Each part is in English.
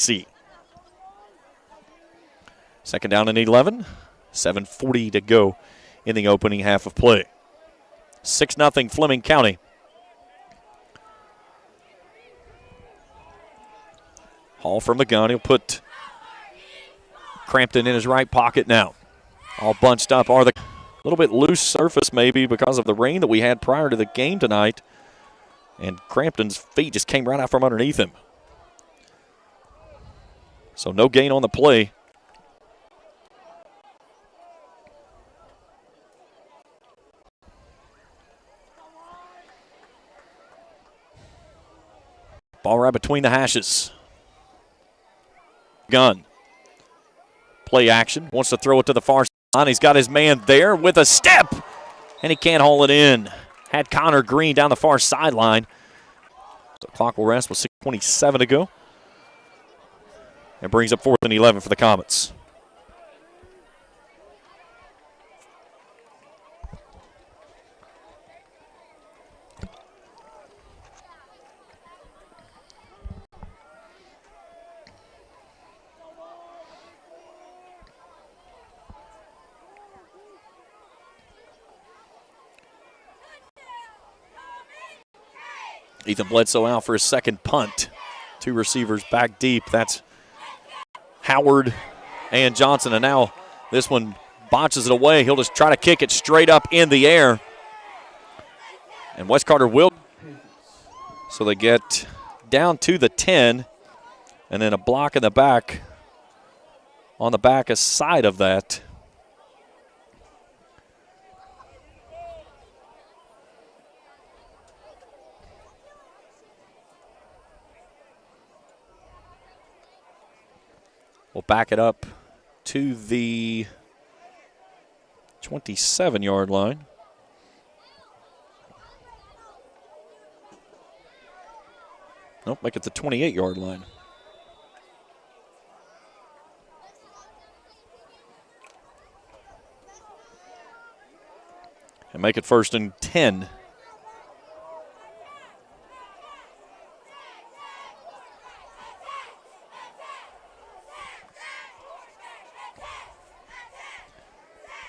C. Second down and 11. 7:40 to go in the opening half of play. 6-0 Fleming County. Hall from the gun. He'll put Crampton in his right pocket now. All bunched up are the little bit loose surface maybe because of the rain that we had prior to the game tonight. And Crampton's feet just came right out from underneath him. So no gain on the play. Ball right between the hashes. Gun. Play action. Wants to throw it to the far side. He's got his man there with a step. And he can't haul it in. Had Connor Green down the far sideline. So clock will rest with 6:27 to go. And brings up 4th and 11 for the Comets. Ethan Bledsoe out for his second punt. 2 receivers back deep. That's Howard and Johnson. And now this one botches it away. He'll just try to kick it straight up in the air. And West Carter will. So they get down to the 10. And then a block in the back. On the back side of that. We'll back it up to the 27-yard line. Nope, make it the 28-yard line. And make it 1st and 10.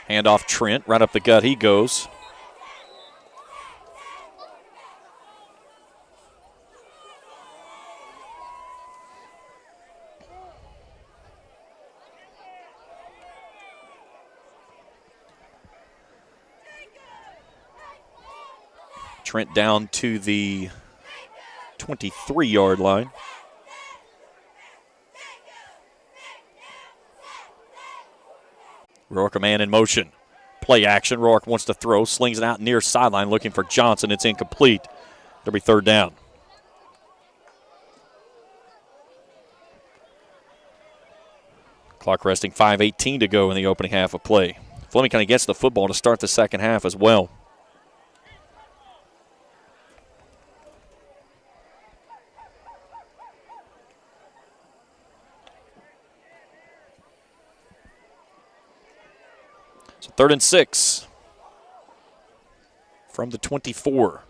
Hand off Trent, right up the gut he goes. Trent down to the 23-yard line. Rourke, a man in motion. Play action. Rourke wants to throw. Slings it out near sideline looking for Johnson. It's incomplete. It'll be 3rd down. Clock resting, 5:18 to go in the opening half of play. Fleming kind of gets the football to start the second half as well. So 3rd and 6 from the 24.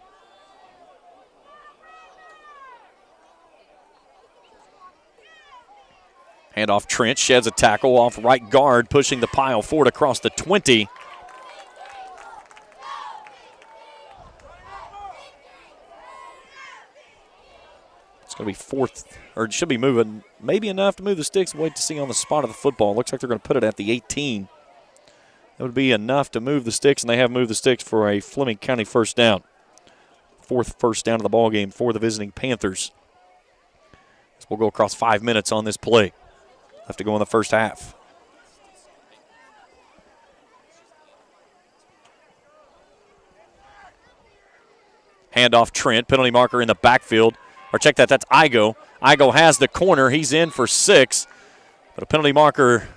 Handoff Trent, sheds a tackle off right guard, pushing the pile forward across the 20. It's going to be 4th, or it should be moving, maybe enough to move the sticks. Wait to see on the spot of the football. Looks like they're going to put it at the 18. That would be enough to move the sticks, and they have moved the sticks for a Fleming County 1st down. 4th first down of the ball game for the visiting Panthers. So we'll go across 5 minutes on this play. Left to go in the first half. Handoff Trent, penalty marker in the backfield. Or check that, that's Igo. Igo has the corner. He's in for 6. But a penalty marker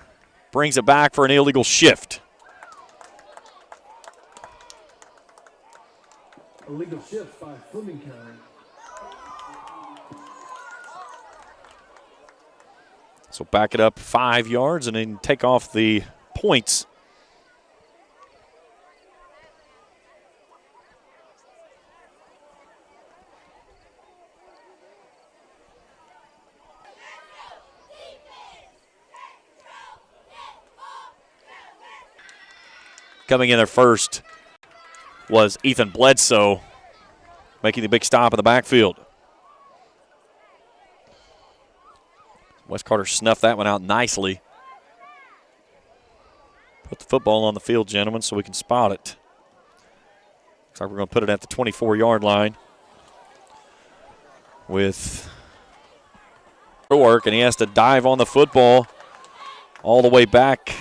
brings it back for an illegal shift. Illegal shift by Fleming County. So back it up 5 yards and then take off the points. Coming in there first was Ethan Bledsoe, making the big stop in the backfield. Wes Carter snuffed that one out nicely. Put the football on the field, gentlemen, so we can spot it. Looks like we're going to put it at the 24-yard line with work, and he has to dive on the football all the way back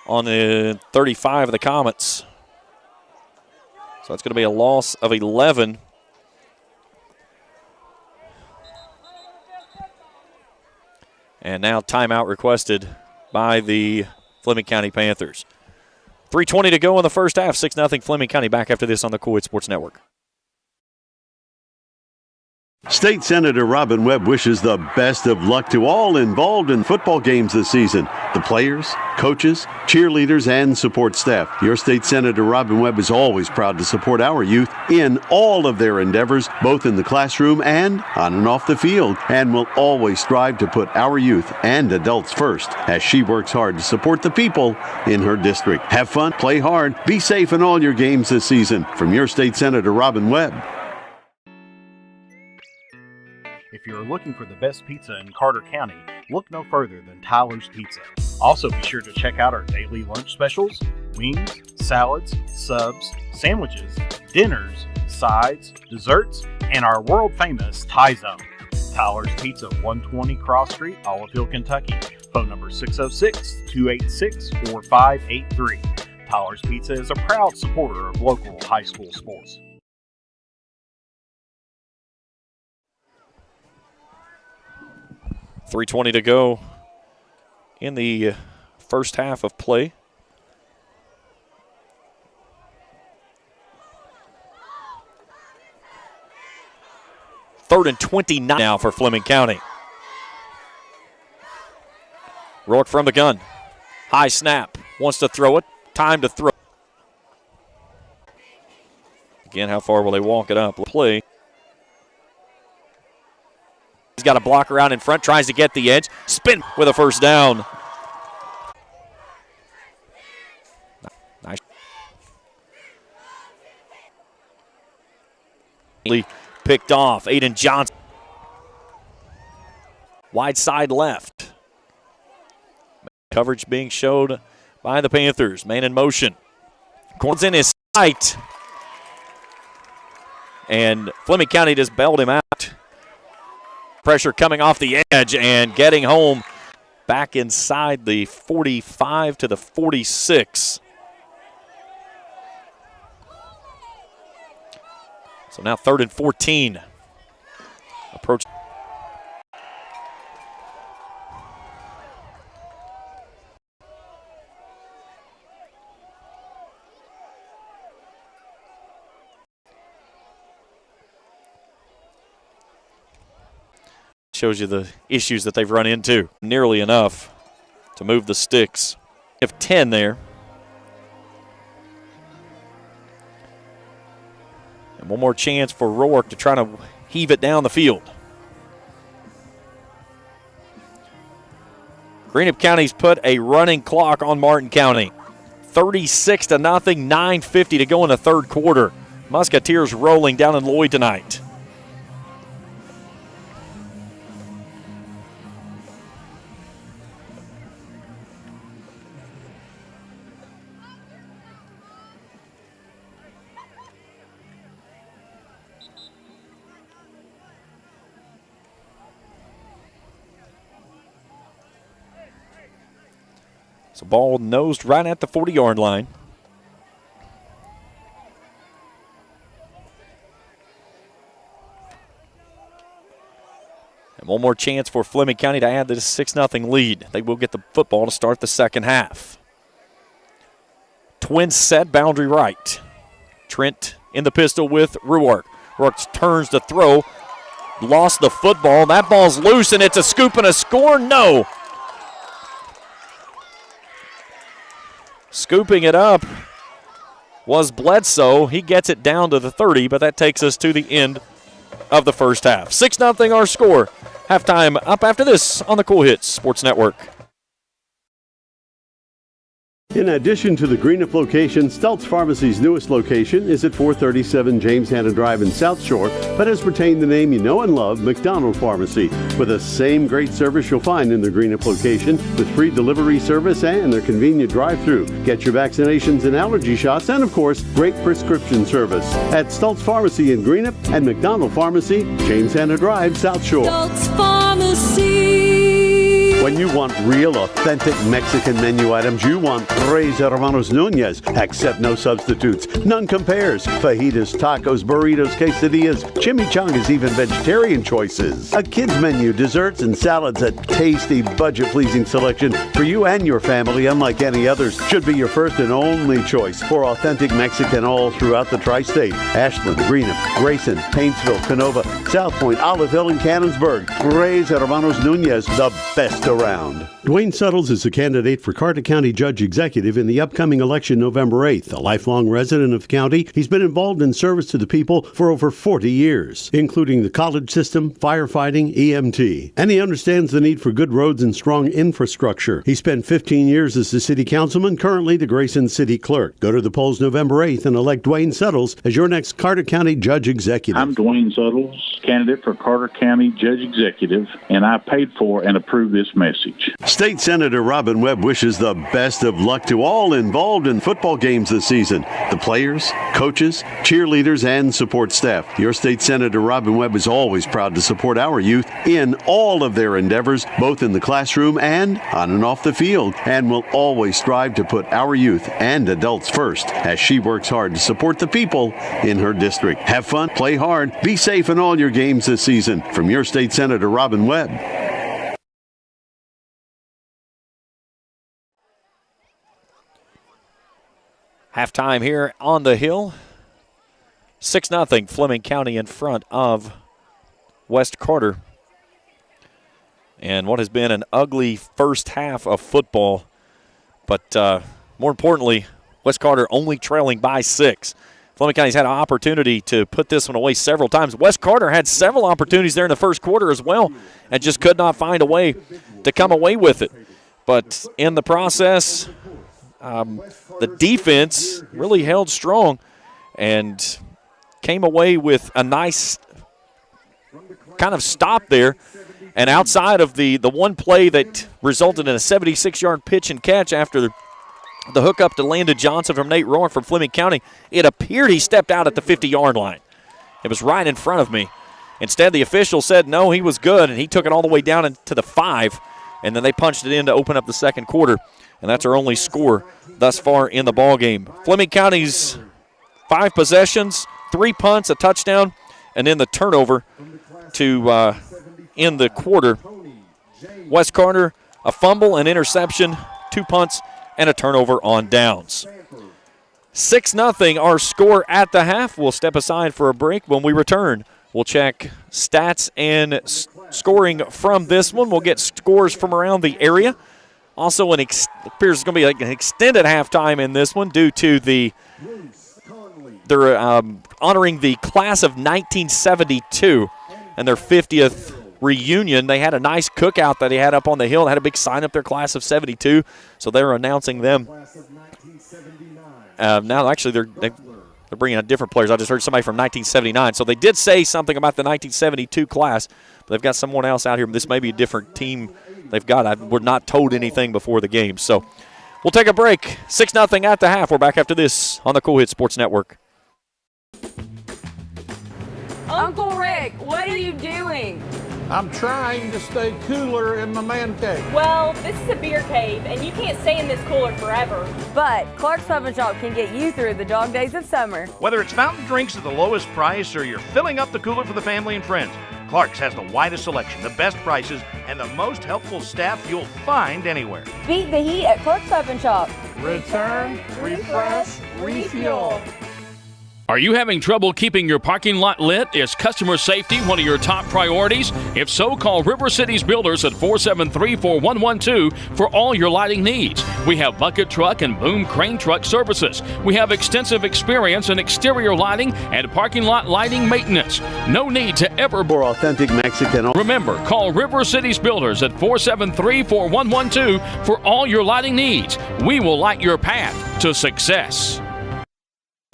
on the 35 of the Comets. So it's going to be a loss of 11. And now timeout requested by the Fleming County Panthers. 3:20 to go in the first half. 6-0 Fleming County. Back after this on the Cool Sports Network. State Senator Robin Webb wishes the best of luck to all involved in football games this season. The players, coaches, cheerleaders, and support staff. Your State Senator Robin Webb is always proud to support our youth in all of their endeavors, both in the classroom and on and off the field, and will always strive to put our youth and adults first as she works hard to support the people in her district. Have fun, play hard, be safe in all your games this season. From your State Senator Robin Webb. If you're looking for the best pizza in Carter County, look no further than Tyler's Pizza. Also be sure to check out our daily lunch specials, wings, salads, subs, sandwiches, dinners, sides, desserts, and our world-famous Thai Zone. Tyler's Pizza, 120 Cross Street, Olive Hill, Kentucky. Phone number 606-286-4583. Tyler's Pizza is a proud supporter of local high school sports. .320 to go in the first half of play. Third and 29 now for Fleming County. Rourke from the gun. High snap. Wants to throw it. Time to throw. Again, how far will they walk it up? Play. He's got a blocker out in front, tries to get the edge. Spin with a first down. Nice. Picked off. Aiden Johnson. Wide side left. Coverage being showed by the Panthers. Man in motion. Corns in his sight. And Fleming County just bailed him out. Pressure coming off the edge and getting home back inside the 45 to the 46. So now 3rd and 14. Approach. Shows you the issues that they've run into. Nearly enough to move the sticks. They have 10 there. And one more chance for Rourke to try to heave it down the field. Greenup County's put a running clock on Martin County. 36-0, 9:50 to go in the third quarter. Musketeers rolling down in Lloyd tonight. So ball nosed right at the 40-yard line. And one more chance for Fleming County to add this 6-0 lead. They will get the football to start the second half. Twins set, boundary right. Trent in the pistol with Rourke. Rourke turns to throw. Lost the football. That ball's loose, and it's a scoop and a score? No. Scooping it up was Bledsoe. He gets it down to the 30, but that takes us to the end of the first half. 6-0 our score. Halftime up after this on the Cool Hits Sports Network. In addition to the Greenup location, Stultz Pharmacy's newest location is at 437 James Hanna Drive in South Shore, but has retained the name you know and love, McDonald Pharmacy, with the same great service you'll find in the Greenup location, with free delivery service and their convenient drive-thru. Get your vaccinations and allergy shots, and of course, great prescription service at Stultz Pharmacy in Greenup and McDonald Pharmacy, James Hanna Drive, South Shore. Stultz Pharmacy. When you want real, authentic Mexican menu items, you want Tres Hermanos Nunez. Accept no substitutes. None compares. Fajitas, tacos, burritos, quesadillas, chimichangas, even vegetarian choices. A kids menu, desserts, and salads. A tasty, budget-pleasing selection for you and your family, unlike any others. Should be your first and only choice for authentic Mexican all throughout the tri-state. Ashland, Greenup, Grayson, Paintsville, Canova, South Point, Olive Hill, and Cannonsburg. Tres Hermanos Nunez, the best around. Dwayne Suttles is a candidate for Carter County Judge Executive in the upcoming election November 8th. A lifelong resident of the county, he's been involved in service to the people for over 40 years, including the college system, firefighting, EMT. And he understands the need for good roads and strong infrastructure. He spent 15 years as the city councilman, currently the Grayson City Clerk. Go to the polls November 8th and elect Dwayne Suttles as your next Carter County Judge Executive. I'm Dwayne Suttles, candidate for Carter County Judge Executive, and I paid for and approved this message. State Senator Robin Webb wishes the best of luck to all involved in football games this season. The players, coaches, cheerleaders, and support staff. Your State Senator Robin Webb is always proud to support our youth in all of their endeavors, both in the classroom and on and off the field, and will always strive to put our youth and adults first as she works hard to support the people in her district. Have fun, play hard, be safe in all your games this season. From your State Senator Robin Webb. Halftime here on the Hill. 6-0 Fleming County in front of West Carter. And what has been an ugly first half of football. But more importantly, West Carter only trailing by 6. Fleming County's had an opportunity to put this one away several times. West Carter had several opportunities there in the first quarter as well and just could not find a way to come away with it. But in the process, the defense really held strong and came away with a nice kind of stop there. And outside of the one play that resulted in a 76-yard pitch and catch after the hookup to Landon Johnson from Nate Rowan from Fleming County, it appeared he stepped out at the 50-yard line. It was right in front of me. Instead, the official said no, he was good, and he took it all the way down into the 5, and then they punched it in to open up the second quarter. And that's our only score thus far in the ballgame. Fleming County's 5 possessions, 3 punts, a touchdown, and then the turnover to end the quarter. West Carter, a fumble, an interception, 2 punts, and a turnover on downs. 6-0 our score at the half. We'll step aside for a break. When we return, we'll check stats and scoring from this one. We'll get scores from around the area. Also, appears it's going to be like an extended halftime in this one due to they're honoring the class of 1972 and their 50th reunion. They had a nice cookout that they had up on the hill. They had a big sign up there, class of 72. So they're announcing them. Now, actually, they're bringing out different players. I just heard somebody from 1979. So they did say something about the 1972 class, but they've got someone else out here. This may be a different team they've got. We're not told anything before the game. So we'll take a break. 6-0 at the half. We're back after this on the Cool Hit Sports Network. Uncle Rick, what are you doing? I'm trying to stay cooler in my man cave. Well, this is a beer cave, and you can't stay in this cooler forever. But Clark's Pub and Shop can get you through the dog days of summer. Whether it's fountain drinks at the lowest price or you're filling up the cooler for the family and friends, Clark's has the widest selection, the best prices, and the most helpful staff you'll find anywhere. Beat the heat at Clark's Pub and Shop. Return, refresh, refuel. Are you having trouble keeping your parking lot lit? Is customer safety one of your top priorities? If so, call River Cities Builders at 473-4112 for all your lighting needs. We have bucket truck and boom crane truck services. We have extensive experience in exterior lighting and parking lot lighting maintenance. No need to ever For authentic Mexican. Remember, call River Cities Builders at 473-4112 for all your lighting needs. We will light your path to success.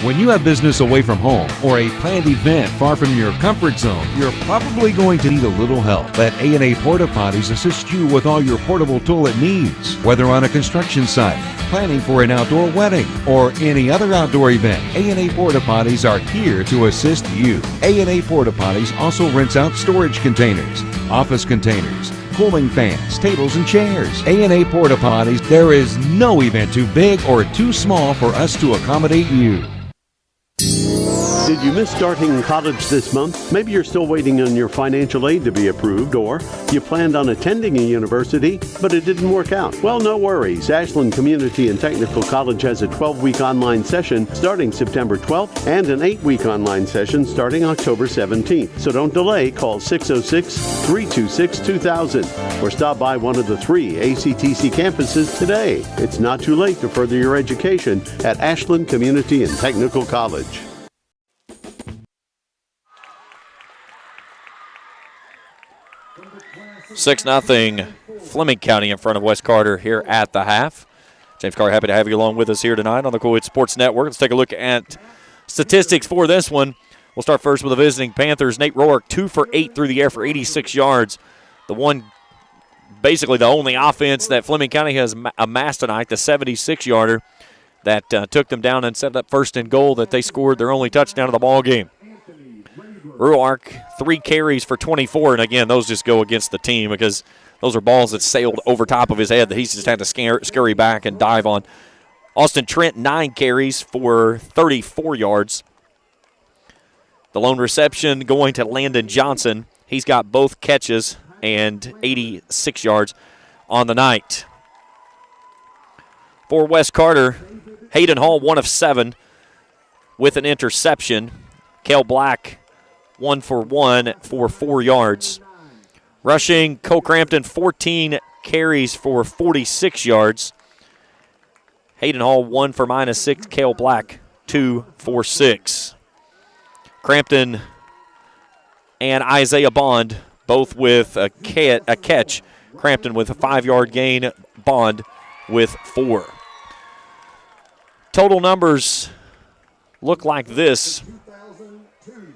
When you have business away from home or a planned event far from your comfort zone, you're probably going to need a little help. Let A&A Porta Potties assist you with all your portable toilet needs. Whether on a construction site, planning for an outdoor wedding, or any other outdoor event, A&A Porta Potties are here to assist you. A&A Porta Potties also rents out storage containers, office containers, cooling fans, tables, and chairs. A&A Porta Potties, there is no event too big or too small for us to accommodate you. Did you miss starting college this month? Maybe you're still waiting on your financial aid to be approved, or you planned on attending a university, but it didn't work out. Well, no worries. Ashland Community and Technical College has a 12-week online session starting September 12th and an 8-week online session starting October 17th. So don't delay. Call 606-326-2000 or stop by one of the 3 ACTC campuses today. It's not too late to further your education at Ashland Community and Technical College. 6-0 Fleming County in front of West Carter here at the half. James Carr, happy to have you along with us here tonight on the Cool Hits Sports Network. Let's take a look at statistics for this one. We'll start first with the visiting Panthers. Nate Roark, 2 for 8 through the air for 86 yards. Basically the only offense that Fleming County has amassed tonight, the 76-yarder that took them down and set up first and goal that they scored their only touchdown of the ball game. Roark, 3 carries for 24, and again, those just go against the team because those are balls that sailed over top of his head that he's just had to scurry back and dive on. Austin Trent, 9 carries for 34 yards. The lone reception going to Landon Johnson. He's got both catches and 86 yards on the night. For West Carter, Hayden Hall, 1 of 7 with an interception. Cale Black, 1 for 1 for 4 yards. Rushing, Cole Crampton, 14 carries for 46 yards. Hayden Hall, 1 for -6. Cale Black, 2 for 6. Crampton and Isaiah Bond, both with a catch. Crampton with a 5-yard gain, Bond with 4. Total numbers look like this.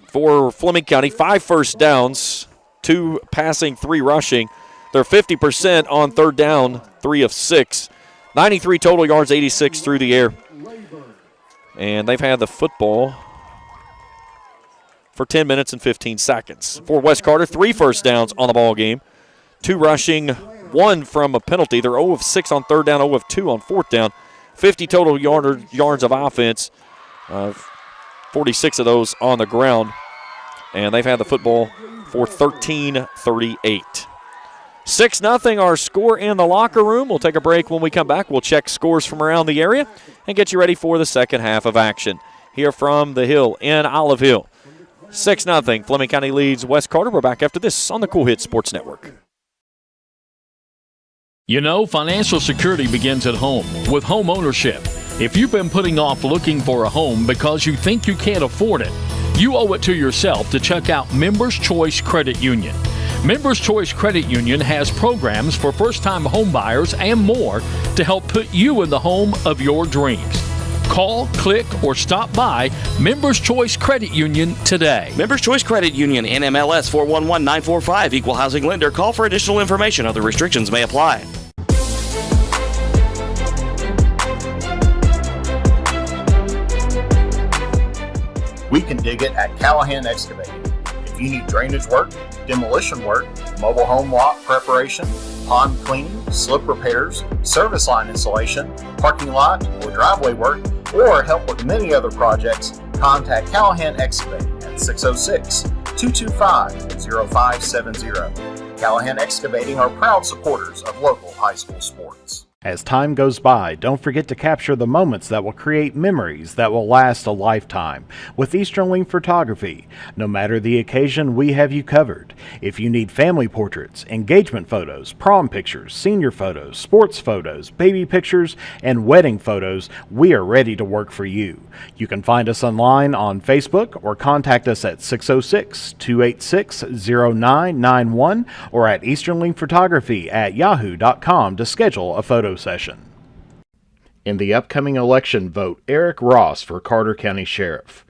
For Fleming County, 5 first downs, 2 passing, 3 rushing. They're 50% on third down, 3 of 6. 93 total yards, 86 through the air. And they've had the football for 10 minutes and 15 seconds. For West Carter, 3 first downs on the ball game, 2 rushing, 1 from a penalty. They're 0 of 6 on third down, 0 of 2 on fourth down. 50 total yards of offense. 46 of those on the ground, and they've had the football for 13:38. 6-0 our score in the locker room. We'll take a break. When we come back, we'll check scores from around the area and get you ready for the second half of action here from the Hill in Olive Hill. 6-0 Fleming County leads West Carter. We're back after this on the Cool Hits Sports Network. You know, financial security begins at home with home ownership. If you've been putting off looking for a home because you think you can't afford it, you owe it to yourself to check out Members Choice Credit Union. Members Choice Credit Union has programs for first-time home buyers and more to help put you in the home of your dreams. Call, click, or stop by Members Choice Credit Union today. Members Choice Credit Union, NMLS 411945, Equal Housing Lender. Call for additional information. Other restrictions may apply. We can dig it at Callahan Excavating. If you need drainage work, demolition work, mobile home lot preparation, pond cleaning, slip repairs, service line installation, parking lot or driveway work, or help with many other projects, contact Callahan Excavating at 606-225-0570. Callahan Excavating are proud supporters of local high school sports. As time goes by, don't forget to capture the moments that will create memories that will last a lifetime with Easternling Photography. No matter the occasion, we have you covered. If you need family portraits, engagement photos, prom pictures, senior photos, sports photos, baby pictures, and wedding photos, we are ready to work for you. You can find us online on Facebook or contact us at 606-286-0991 or at easternlingphotography@yahoo.com to schedule a photo session. In the upcoming election, vote Eric Ross for Carter County Sheriff.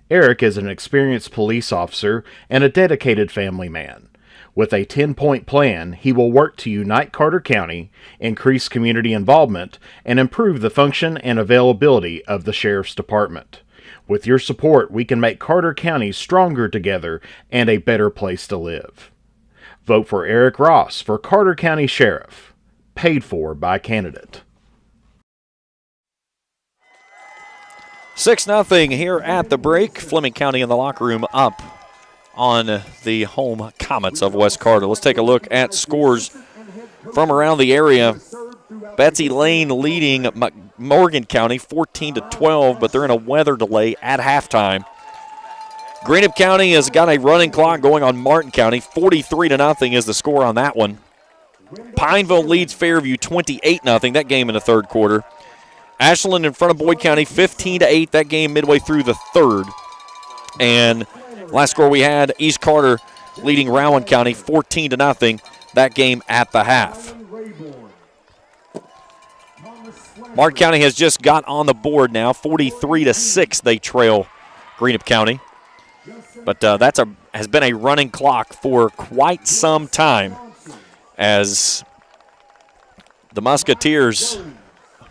Eric is an experienced police officer and a dedicated family man. With a 10-point plan, he will work to unite Carter County, increase community involvement, and improve the function and availability of the Sheriff's Department. With your support, we can make Carter County stronger together and a better place to live. Vote for Eric Ross for Carter County Sheriff. Paid for by candidate. 6-0 here at the break. Fleming County in the locker room up on the home Comets of West Carter. Let's take a look at scores from around the area. Betsy Lane leading Morgan County 14-12, but they're in a weather delay at halftime. Greenup County has got a running clock going on Martin County. 43-0 is the score on that one. Pineville leads Fairview 28-0, that game in the third quarter. Ashland in front of Boyd County 15-8, that game midway through the third. And last score we had, East Carter leading Rowan County 14-0, that game at the half. Martin County has just got on the board now, 43-6 they trail Greenup County. But that has been a running clock for quite some time, as the Musketeers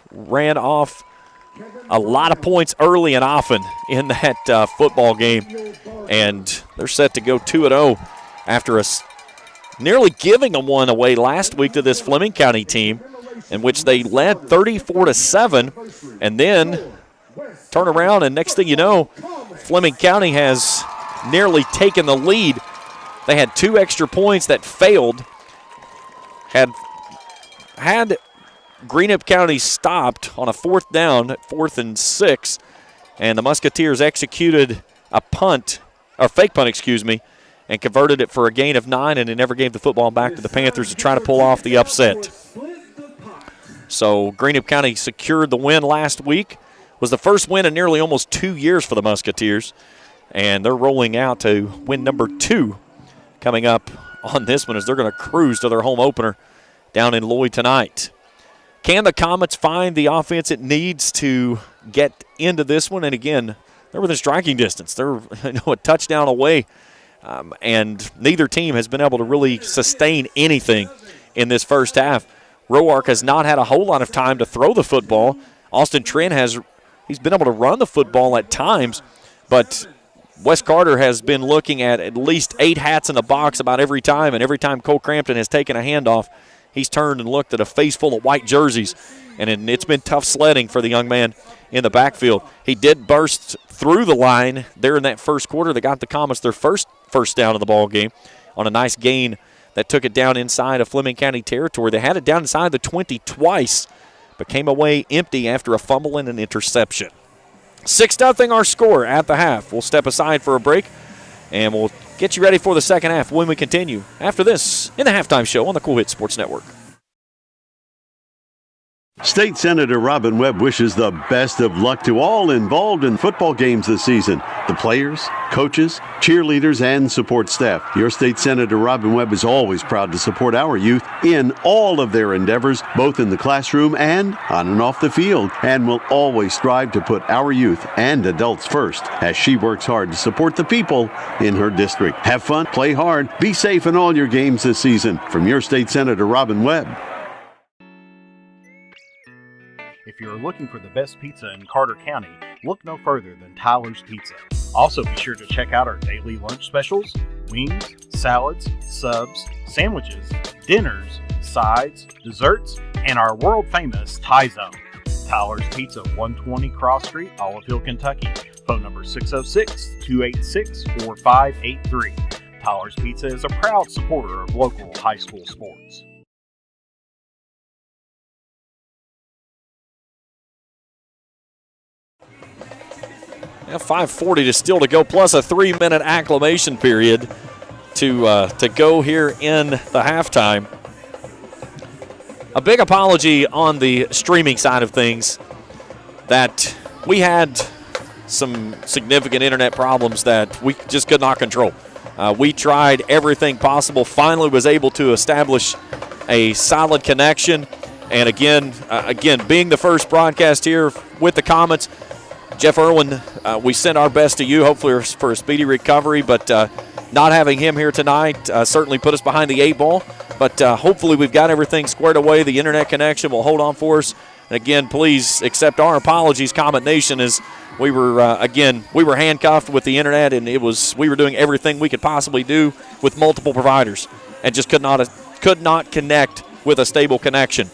ran off a lot of points early and often in that football game. And they're set to go 2-0 after nearly giving a one away last week to this Fleming County team, in which they led 34-7 and then turn around, and next thing you know, Fleming County has nearly taken the lead. They had 2 extra points that failed. Had Greenup County stopped on a 4th down, 4th and 6, and the Musketeers executed a fake punt, and converted it for a gain of 9, and they never gave the football back to the Panthers to try to pull off the upset. So Greenup County secured the win last week. Was the first win in nearly almost 2 years for the Musketeers, and they're rolling out to win number 2 coming up on this one, as they're going to cruise to their home opener down in Lloyd tonight. Can the Comets find the offense it needs to get into this one? And again, they're within striking distance. They're a touchdown away, and neither team has been able to really sustain anything in this first half. Roark has not had a whole lot of time to throw the football. Austin Trent he's been able to run the football at times, but West Carter has been looking at least 8 hats in the box about every time, and every time Cole Crampton has taken a handoff, he's turned and looked at a face full of white jerseys, and it's been tough sledding for the young man in the backfield. He did burst through the line there in that first quarter that got the Comets their first down of the ball game on a nice gain that took it down inside of Fleming County territory. They had it down inside the 20 twice, but came away empty after a fumble and an interception. 6-0 our score at the half. We'll step aside for a break, and we'll get you ready for the second half when we continue after this in the Halftime Show on the Cool Hits Sports Network. State Senator Robin Webb wishes the best of luck to all involved in football games this season. The players, coaches, cheerleaders, and support staff. Your State Senator Robin Webb is always proud to support our youth in all of their endeavors, both in the classroom and on and off the field, and will always strive to put our youth and adults first as she works hard to support the people in her district. Have fun, play hard, be safe in all your games this season. From your State Senator Robin Webb. If you're looking for the best pizza in Carter County, look no further than Tyler's Pizza. Also be sure to check out our daily lunch specials, wings, salads, subs, sandwiches, dinners, sides, desserts, and our world-famous Thai Zone. Tyler's Pizza, 120 Cross Street, Olive Hill, Kentucky. Phone number 606-286-4583. Tyler's Pizza is a proud supporter of local high school sports. 5:40 still to go, plus a 3-minute acclimation period to go here in the halftime. A big apology on the streaming side of things that we had some significant internet problems that we just could not control. We tried everything possible, finally was able to establish a solid connection. And again, being the first broadcast here with the Comets, Jeff Irwin, we send our best to you, hopefully for a speedy recovery, but not having him here tonight certainly put us behind the 8 ball. But hopefully we've got everything squared away. The internet connection will hold on for us. And again, please accept our apologies, Comet Nation, as we were, we were handcuffed with the internet, and we were doing everything we could possibly do with multiple providers and just could not connect with a stable connection.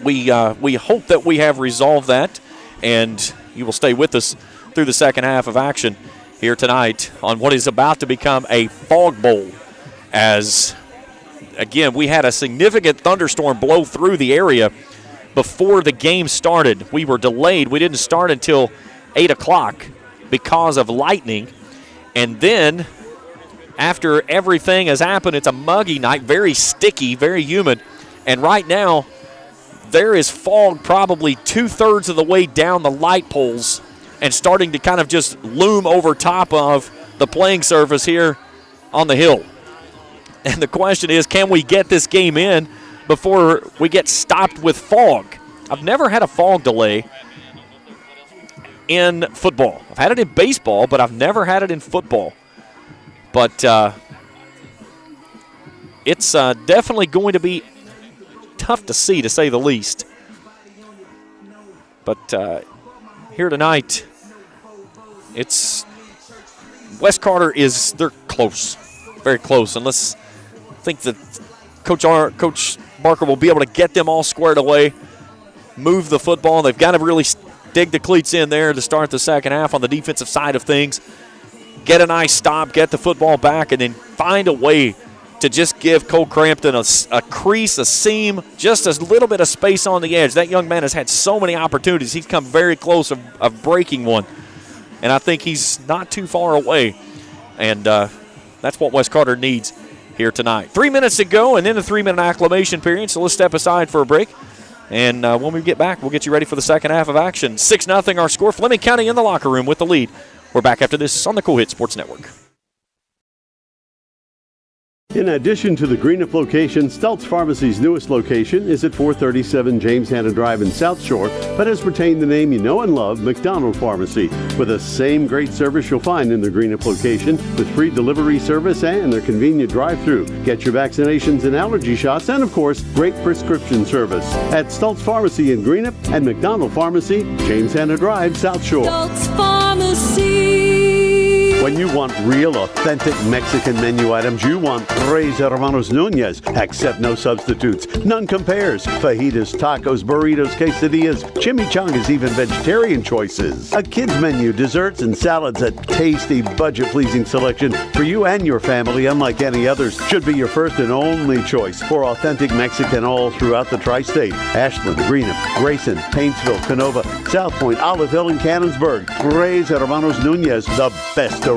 We hope that we have resolved that, and you will stay with us through the second half of action here tonight on what is about to become a fog bowl. As, again, we had a significant thunderstorm blow through the area before the game started. We were delayed. We didn't start until 8 o'clock because of lightning. And then after everything has happened, it's a muggy night, very sticky, very humid. And right now, there is fog probably 2/3 of the way down the light poles and starting to kind of just loom over top of the playing surface here on the hill. And the question is, can we get this game in before we get stopped with fog? I've never had a fog delay in football. I've had it in baseball, but I've never had it in football. But it's definitely going to be tough to see, to say the least. But here tonight, it's West Carter they're close, very close. And let's think that Coach Barker will be able to get them all squared away, move the football. They've got to really dig the cleats in there to start the second half on the defensive side of things. Get a nice stop, get the football back, and then find a way to just give Cole Crampton a crease, a seam, just a little bit of space on the edge. That young man has had so many opportunities. He's come very close of breaking one, and I think he's not too far away. And that's what West Carter needs here tonight. 3 minutes to go, and then the 3-minute acclimation period, so let's step aside for a break. And when we get back, we'll get you ready for the second half of action. 6-0 our score. Fleming County in the locker room with the lead. We're back after this on the Cool Hit Sports Network. In addition to the Greenup location, Stultz Pharmacy's newest location is at 437 James Hanna Drive in South Shore, but has retained the name you know and love, McDonald Pharmacy, with the same great service you'll find in the Greenup location, with free delivery service and their convenient drive-thru. Get your vaccinations and allergy shots, and of course, great prescription service at Stultz Pharmacy in Greenup and McDonald Pharmacy, James Hanna Drive, South Shore. Stultz Pharmacy. When you want real, authentic Mexican menu items, you want Tres Hermanos Nunez. Accept no substitutes. None compares. Fajitas, tacos, burritos, quesadillas, chimichangas, even vegetarian choices. A kids menu, desserts and salads, a tasty, budget-pleasing selection for you and your family, unlike any others. Should be your first and only choice for authentic Mexican all throughout the tri-state. Ashland, Greenup, Grayson, Paintsville, Canova, South Point, Olive Hill, and Cannonsburg. Tres Hermanos Nunez, the best around.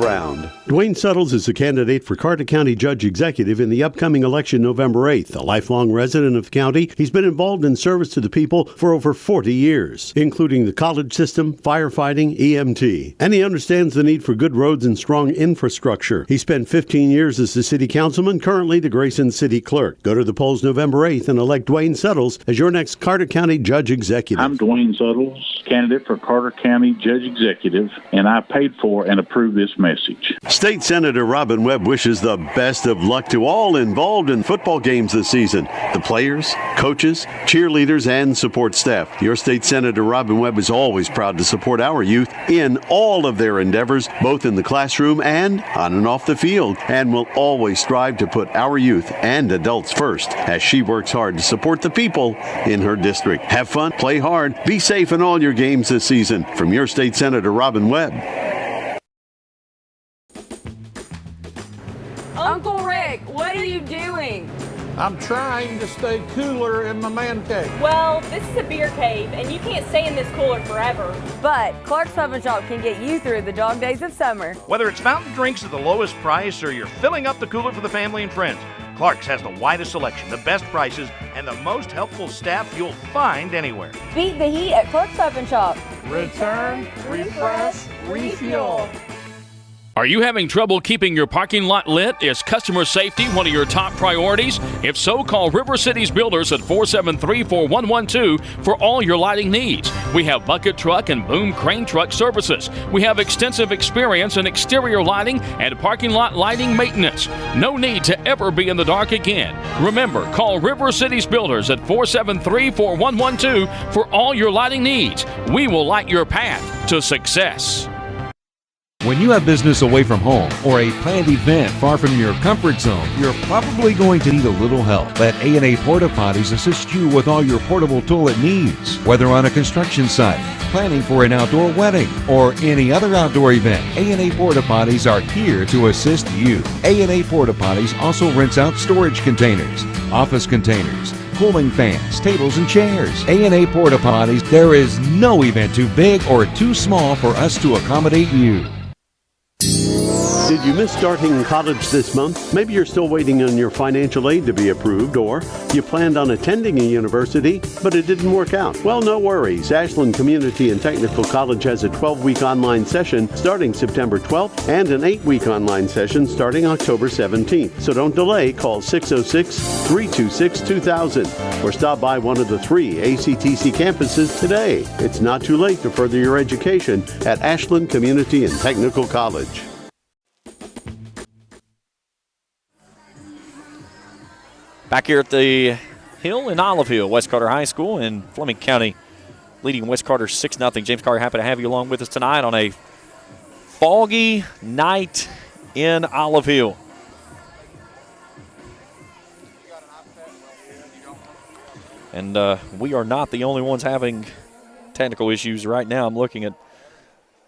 Dwayne Suttles is a candidate for Carter County Judge Executive in the upcoming election November 8th. A lifelong resident of the county, he's been involved in service to the people for over 40 years, including the college system, firefighting, EMT. And he understands the need for good roads and strong infrastructure. He spent 15 years as the city councilman, currently the Grayson City Clerk. Go to the polls November 8th and elect Dwayne Suttles as your next Carter County Judge Executive. I'm Dwayne Suttles, candidate for Carter County Judge Executive, and I paid for and approved this message. State Senator Robin Webb wishes the best of luck to all involved in football games this season. The players, coaches, cheerleaders, and support staff. Your State Senator Robin Webb is always proud to support our youth in all of their endeavors, both in the classroom and on and off the field, and will always strive to put our youth and adults first as she works hard to support the people in her district. Have fun, play hard, be safe in all your games this season. From your State Senator Robin Webb. Uncle Rick, what are you doing? I'm trying to stay cooler in my man cave. Well, this is a beer cave, and you can't stay in this cooler forever. But Clark's Pub and Shop can get you through the dog days of summer. Whether it's fountain drinks at the lowest price or you're filling up the cooler for the family and friends, Clark's has the widest selection, the best prices, and the most helpful staff you'll find anywhere. Beat the heat at Clark's Pub and Shop. Return, refresh, refuel. Are you having trouble keeping your parking lot lit? Is customer safety one of your top priorities? If so, call River Cities Builders at 473-4112 for all your lighting needs. We have bucket truck and boom crane truck services. We have extensive experience in exterior lighting and parking lot lighting maintenance. No need to ever be in the dark again. Remember, call River Cities Builders at 473-4112 for all your lighting needs. We will light your path to success. When you have business away from home or a planned event far from your comfort zone, you're probably going to need a little help. Let A&A Porta Potties assist you with all your portable toilet needs. Whether on a construction site, planning for an outdoor wedding, or any other outdoor event, A&A Porta Potties are here to assist you. A&A Porta Potties also rents out storage containers, office containers, cooling fans, tables, and chairs. A&A Porta Potties, there is no event too big or too small for us to accommodate you. Did you miss starting college this month? Maybe you're still waiting on your financial aid to be approved, or you planned on attending a university, but it didn't work out. Well, no worries. Ashland Community and Technical College has a 12-week online session starting September 12th and an 8-week online session starting October 17th. So don't delay. Call 606-326-2000 or stop by one of the 3 ACTC campuses today. It's not too late to further your education at Ashland Community and Technical College. Back here at the Hill in Olive Hill, West Carter High School in Fleming County, leading West Carter 6-0. James Carter, happy to have you along with us tonight on a foggy night in Olive Hill. And we are not the only ones having technical issues right now. I'm looking at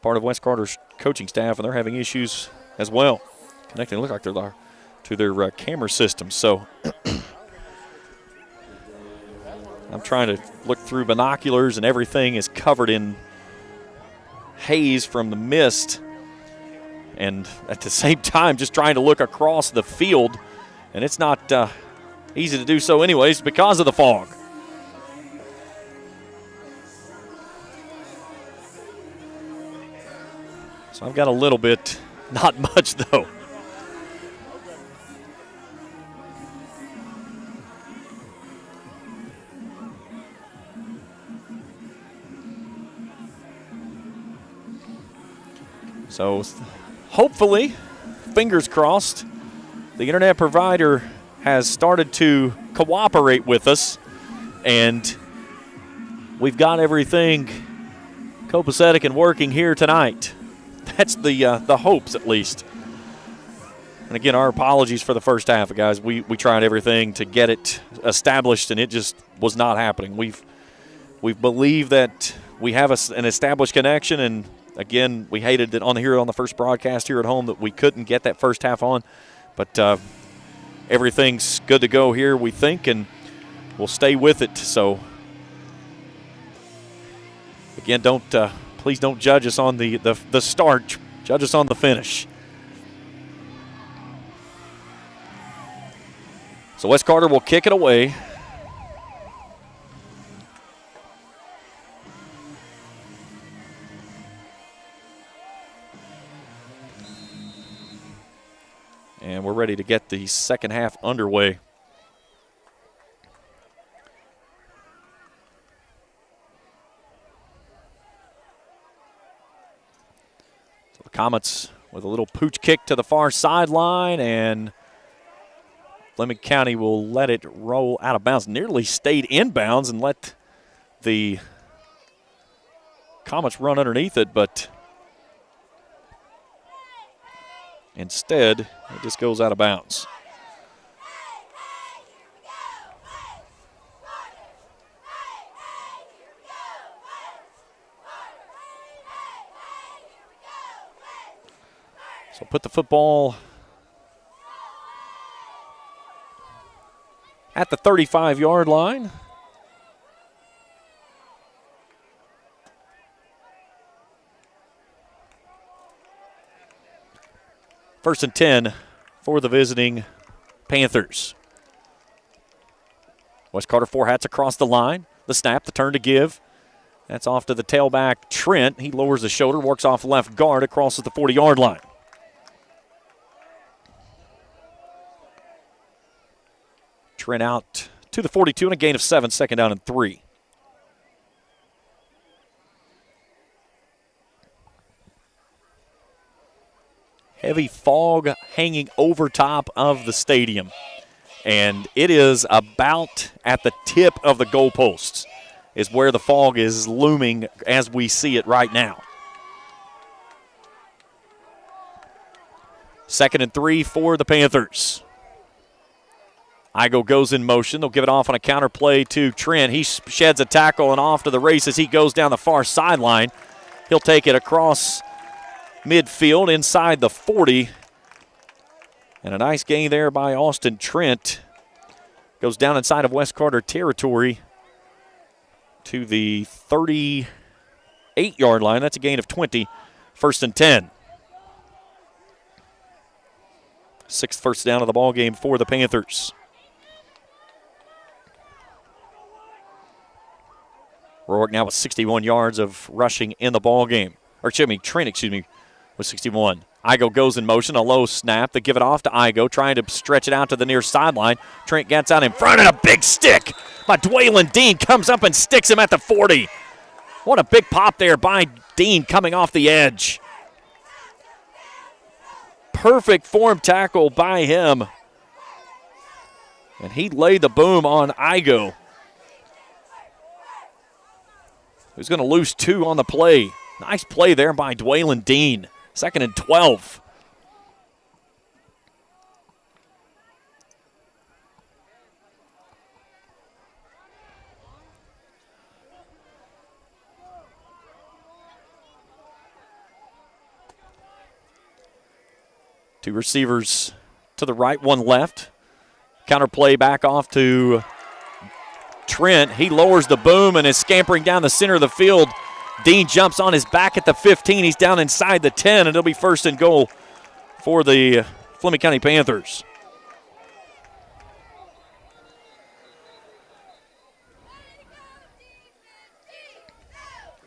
part of West Carter's coaching staff, and they're having issues as well. Connecting, look like they're to their camera system. So I'm trying to look through binoculars, and everything is covered in haze from the mist. And at the same time, just trying to look across the field, and it's not easy to do so anyways because of the fog. So I've got a little bit, not much though. So hopefully, fingers crossed, the internet provider has started to cooperate with us, and we've got everything copacetic and working here tonight. That's the hopes, at least. And again, our apologies for the first half, guys. We tried everything to get it established, and it just was not happening. We've believed that we have an established connection, and again, we hated that on the first broadcast here at home that we couldn't get that first half on. But everything's good to go here, we think, and we'll stay with it. So, again, please don't judge us on the start. Judge us on the finish. So West Carter will kick it away. And we're ready to get the second half underway. So the Comets with a little pooch kick to the far sideline, and Fleming County will let it roll out of bounds. Nearly stayed inbounds and let the Comets run underneath it, but instead, it just goes out of bounds. So put the football at the 35-yard line. First and 10 for the visiting Panthers. West Carter four hats across the line. The snap, the turn to give. That's off to the tailback, Trent. He lowers the shoulder, works off left guard, across at the 40-yard line. Trent out to the 42 and a gain of 7, second down and 3. Heavy fog hanging over top of the stadium. And it is about at the tip of the goalposts is where the fog is looming as we see it right now. Second and 3 for the Panthers. Igo goes in motion. They'll give it off on a counter play to Trent. He sheds a tackle and off to the races. He goes down the far sideline. He'll take it across midfield inside the 40. And a nice gain there by Austin Trent. Goes down inside of West Carter territory to the 38-yard line. That's a gain of 20. First and 10. Sixth first down of the ball game for the Panthers. Rourke now with 61 yards of rushing in the ball game. Trent, with 61. Igo goes in motion, a low snap. They give it off to Igo, trying to stretch it out to the near sideline. Trent gets out in front, and a big stick by Dwaylon Dean comes up and sticks him at the 40. What a big pop there by Dean coming off the edge. Perfect form tackle by him. And he laid the boom on Igo, who's going to lose 2 on the play. Nice play there by Dwaylon Dean. Second and 12. Two receivers to the right, one left. Counter play back off to Trent. He lowers the boom and is scampering down the center of the field. Dean jumps on his back at the 15. He's down inside the 10, and it'll be first and goal for the Fleming County Panthers.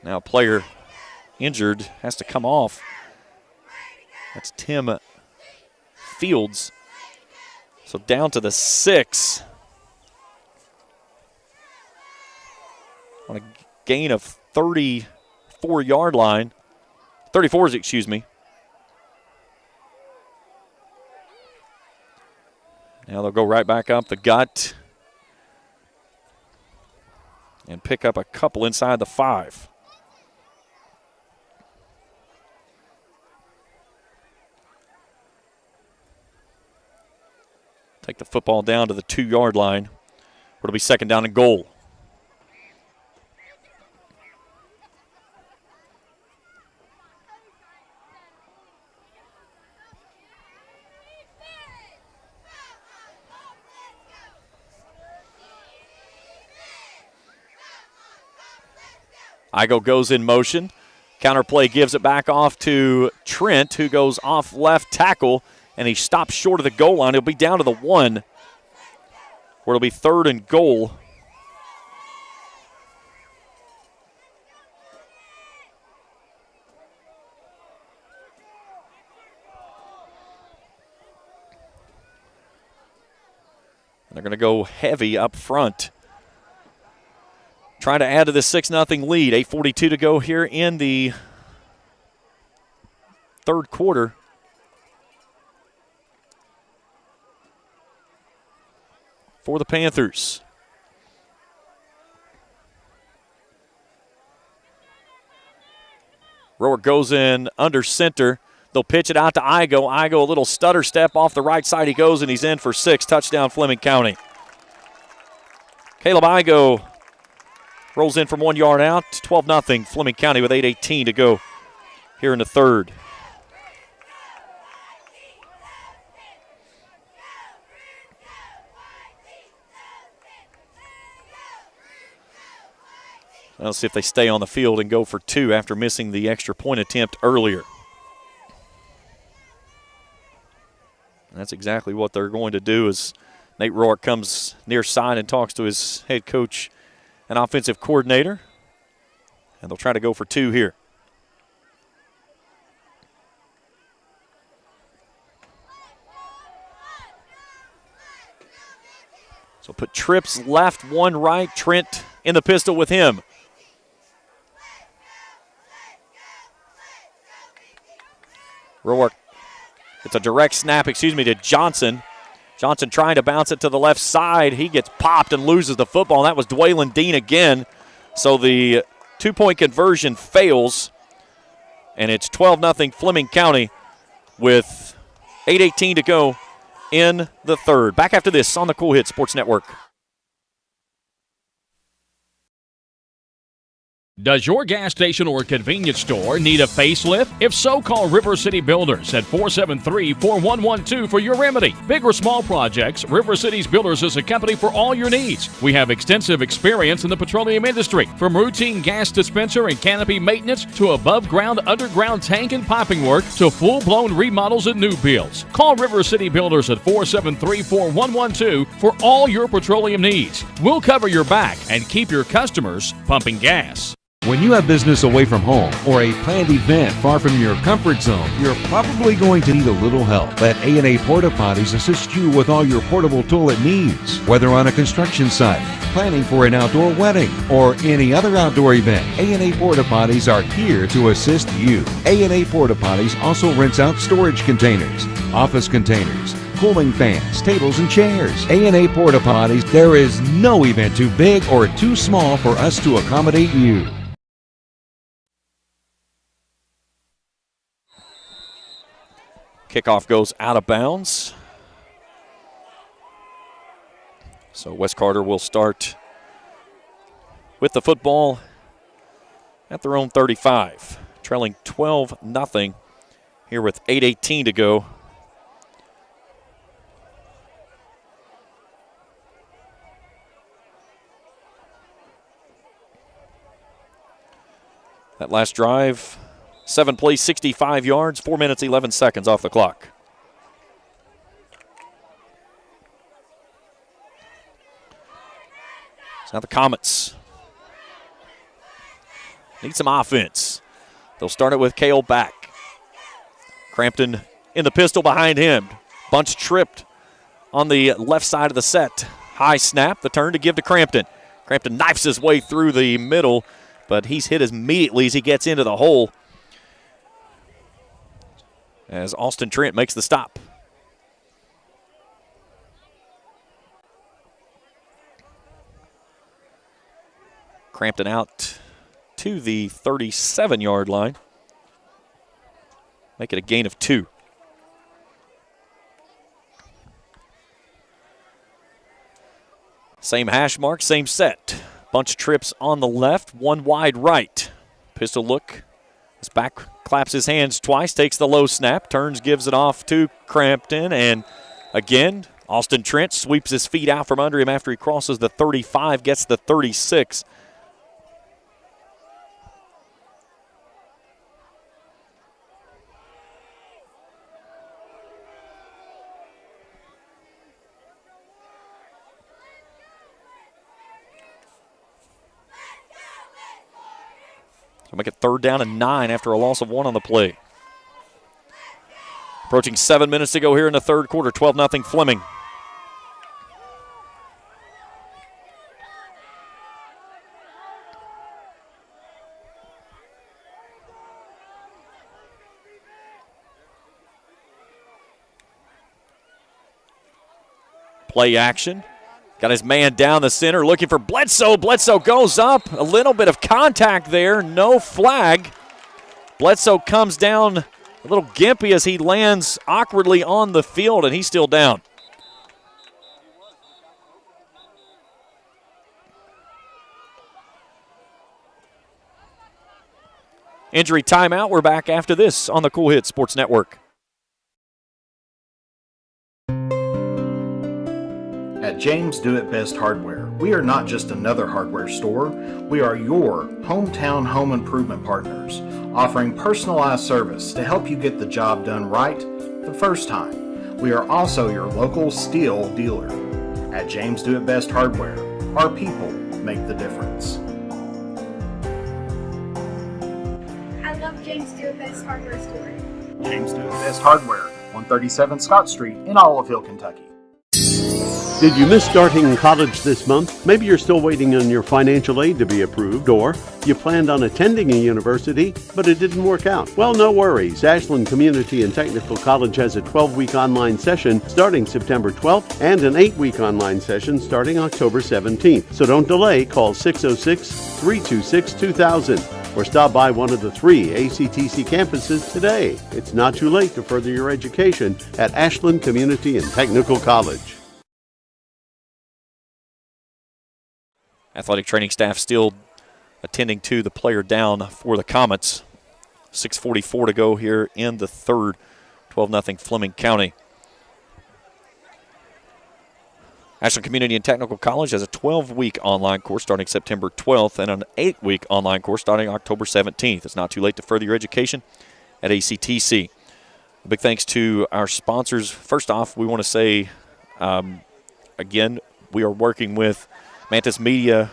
Now a player injured, has to come off. That's Tim Fields. So down to the 6. On a gain of 34-yard line. 34s, excuse me. Now they'll go right back up the gut and pick up a couple inside the 5. Take the football down to the 2-yard line, where it'll be second down and goal. Igo goes in motion. Counter play gives it back off to Trent, who goes off left tackle, and he stops short of the goal line. He'll be down to the 1, where it'll be third and goal. And they're going to go heavy up front, trying to add to the 6-0 lead. 8:42 to go here in the third quarter. For the Panthers. Rower goes in under center. They'll pitch it out to Igo. Igo, a little stutter step off the right side. He goes, and he's in for 6. Touchdown, Fleming County. Caleb Igo rolls in from 1 yard out. 12-0 Fleming County with 8:18 to go here in the third. Let's see if they stay on the field and go for 2 after missing the extra point attempt earlier. And that's exactly what they're going to do as Nate Rourke comes near side and talks to his head coach and offensive coordinator. And they'll try to go for 2 here. So put trips left, 1 right. Trent in the pistol with him. Rourke, it's a direct snap, to Johnson. Johnson trying to bounce it to the left side. He gets popped and loses the football. That was Dwaylon Dean again. So the 2-point conversion fails. And it's 12-0 Fleming County with 8:18 to go in the third. Back after this on the Cool Hit Sports Network. Does your gas station or convenience store need a facelift? If so, call River City Builders at 473-4112 for your remedy. Big or small projects, River City's Builders is a company for all your needs. We have extensive experience in the petroleum industry, from routine gas dispenser and canopy maintenance to above-ground, underground tank and piping work to full-blown remodels and new builds. Call River City Builders at 473-4112 for all your petroleum needs. We'll cover your back and keep your customers pumping gas. When you have business away from home or a planned event far from your comfort zone, you're probably going to need a little help. Let A&A Porta Potties assist you with all your portable toilet needs. Whether on a construction site, planning for an outdoor wedding, or any other outdoor event, A&A Porta Potties are here to assist you. A&A Porta Potties also rents out storage containers, office containers, cooling fans, tables, and chairs. A&A Porta Potties, there is no event too big or too small for us to accommodate you. Kickoff goes out of bounds. So West Carter will start with the football at their own 35, trailing 12-0 here with 8:18 to go. That last drive, 7 plays, 65 yards, 4 minutes, 11 seconds off the clock. So now the Comets need some offense. They'll start it with Cale back. Crampton in the pistol behind him. Bunch tripped on the left side of the set. High snap, the turn to give to Crampton. Crampton knifes his way through the middle, but he's hit immediately as he gets into the hole, as Austin Trent makes the stop. Crampton out to the 37-yard line. Make it a gain of 2. Same hash mark, same set. Bunch trips on the left, 1 wide right. Pistol look. His back claps his hands twice, takes the low snap, turns, gives it off to Crampton, and again, Austin Trent sweeps his feet out from under him after he crosses the 35, gets the 36. So make it 3rd down and 9 after a loss of 1 on the play. Approaching 7 minutes to go here in the third quarter, 12-0 Fleming. Play action. Got his man down the center, looking for Bledsoe. Bledsoe goes up. A little bit of contact there. No flag. Bledsoe comes down a little gimpy as he lands awkwardly on the field, and he's still down. Injury timeout. We're back after this on the Cool Hit Sports Network. At James Do It Best Hardware, we are not just another hardware store, we are your hometown home improvement partners, offering personalized service to help you get the job done right the first time. We are also your local steel dealer. At James Do It Best Hardware, our people make the difference. I love James Do It Best Hardware store. James Do It Best Hardware, 137 Scott Street in Olive Hill, Kentucky. Did you miss starting college this month? Maybe you're still waiting on your financial aid to be approved, or you planned on attending a university, but it didn't work out. Well, no worries. Ashland Community and Technical College has a 12-week online session starting September 12th and an 8-week online session starting October 17th. So don't delay. Call 606-326-2000 or stop by one of the 3 ACTC campuses today. It's not too late to further your education at Ashland Community and Technical College. Athletic training staff still attending to the player down for the Comets. 6:44 to go here in the third. 12-0 Fleming County. Ashland Community and Technical College has a 12-week online course starting September 12th and an 8-week online course starting October 17th. It's not too late to further your education at ACTC. A big thanks to our sponsors. First off, we want to say, again, we are working with Mantis Media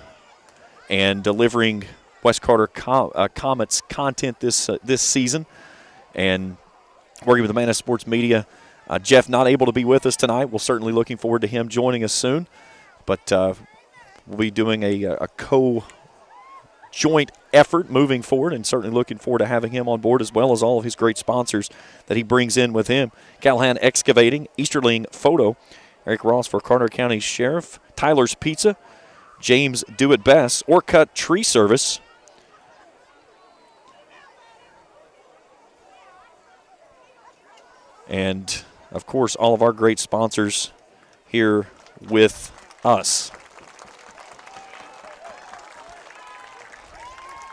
and delivering West Carter Comets content this season, and working with the Mantis Sports Media. Jeff not able to be with us tonight. We're certainly looking forward to him joining us soon, but we'll be doing a co-joint effort moving forward, and certainly looking forward to having him on board, as well as all of his great sponsors that he brings in with him. Callahan Excavating, Easterling Photo, Eric Ross for Carter County Sheriff, Tyler's Pizza, James Do It Best, Orcut Tree Service, and, of course, all of our great sponsors here with us.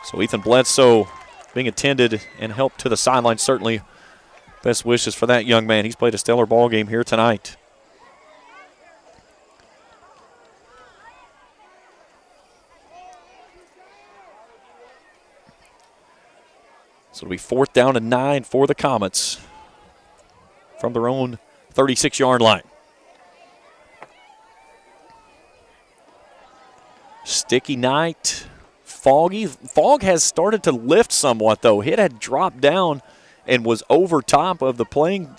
So Ethan Bledsoe being attended and helped to the sideline. Certainly best wishes for that young man. He's played a stellar ball game here tonight. So it'll be 4th down and 9 for the Comets from their own 36-yard line. Sticky night, foggy. Fog has started to lift somewhat, though. It had dropped down and was over top of the playing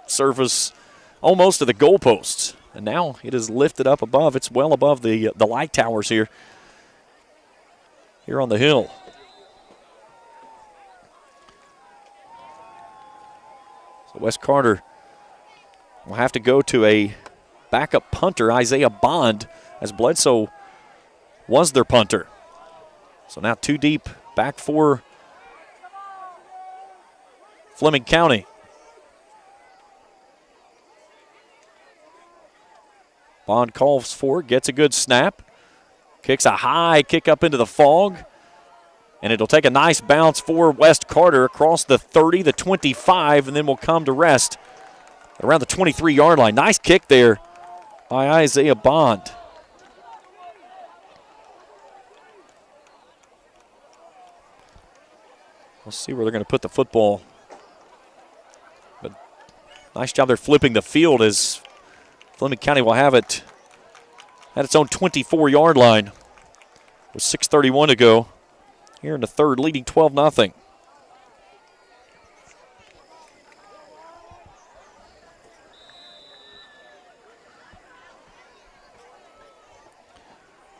surface, almost to the goalposts. And now it is lifted up above. It's well above the light towers here on the hill. West Carter will have to go to a backup punter, Isaiah Bond, as Bledsoe was their punter. So now 2 deep back for Fleming County. Bond calls for it, gets a good snap, kicks a high kick up into the fog. And it'll take a nice bounce for West Carter across the 30, the 25, and then will come to rest around the 23-yard line. Nice kick there by Isaiah Bond. We'll see where they're going to put the football. But nice job there flipping the field, as Fleming County will have it at its own 24-yard line with 6:31 to go. Here in the third, leading 12-0.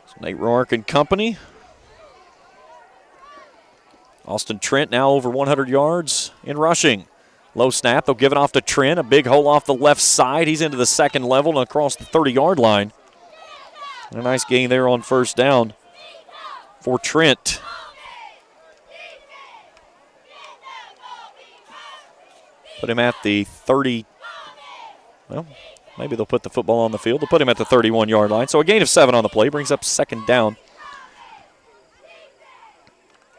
So Nate Rourke and company. Austin Trent now over 100 yards in rushing. Low snap, they'll give it off to Trent. A big hole off the left side. He's into the second level and across the 30-yard line. And a nice gain there on first down for Trent. Put him at the 30. Well, maybe they'll put the football on the field. They'll put him at the 31-yard line. So a gain of 7 on the play brings up 2nd down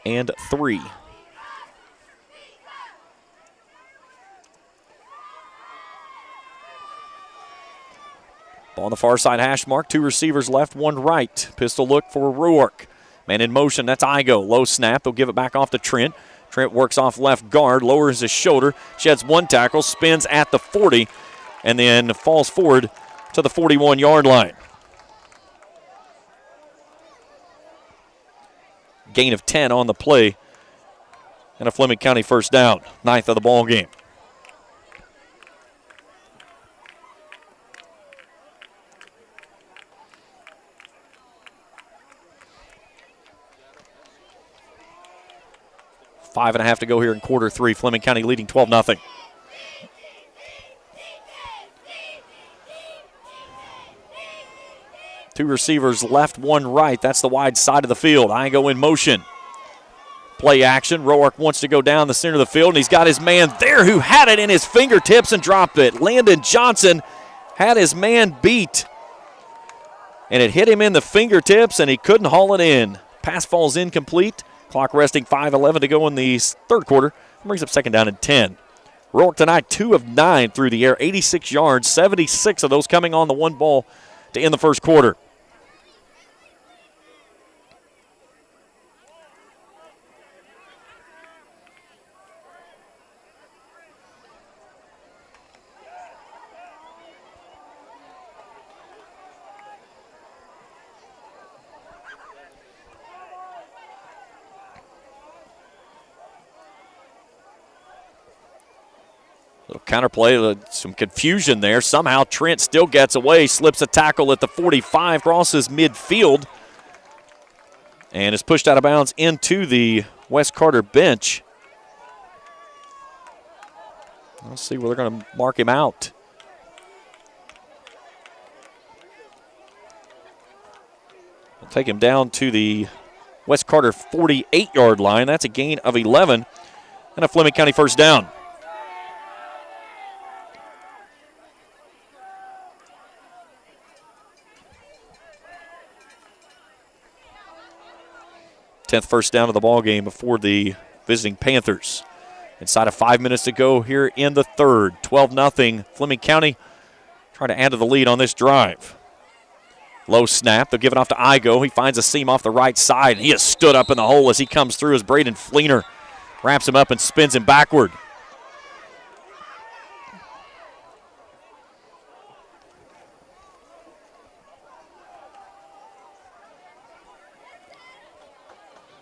and 3. Ball on the far side hash mark. 2 receivers left, 1 right. Pistol look for Ruark. Man in motion, that's Igo. Low snap, they'll give it back off to Trent. Trent works off left guard, lowers his shoulder, sheds 1 tackle, spins at the 40, and then falls forward to the 41-yard line. Gain of 10 on the play, and a Fleming County first down, 9th of the ball game. 5.5 to go here in quarter 3. Fleming County leading 12-0. Two receivers left, 1 right. That's the wide side of the field. Igo in motion. Play action. Roark wants to go down the center of the field, and he's got his man there who had it in his fingertips and dropped it. Landon Johnson had his man beat, and it hit him in the fingertips, and he couldn't haul it in. Pass falls incomplete. Clock resting 5:11 to go in the third quarter. Brings up second down and 10. Roark tonight 2 of 9 through the air, 86 yards, 76 of those coming on the 1 ball to end the first quarter. Little counterplay, some confusion there. Somehow Trent still gets away, slips a tackle at the 45, crosses midfield, and is pushed out of bounds into the West Carter bench. Let's see where they're going to mark him out. They'll take him down to the West Carter 48-yard line. That's a gain of 11 and a Fleming County first down. 10th first down of the ball game before the visiting Panthers. Inside of 5 minutes to go here in the third. 12-0. Fleming County trying to add to the lead on this drive. Low snap. They'll give it off to Igo. He finds a seam off the right side. He has stood up in the hole as he comes through as Braden Fleener wraps him up and spins him backward.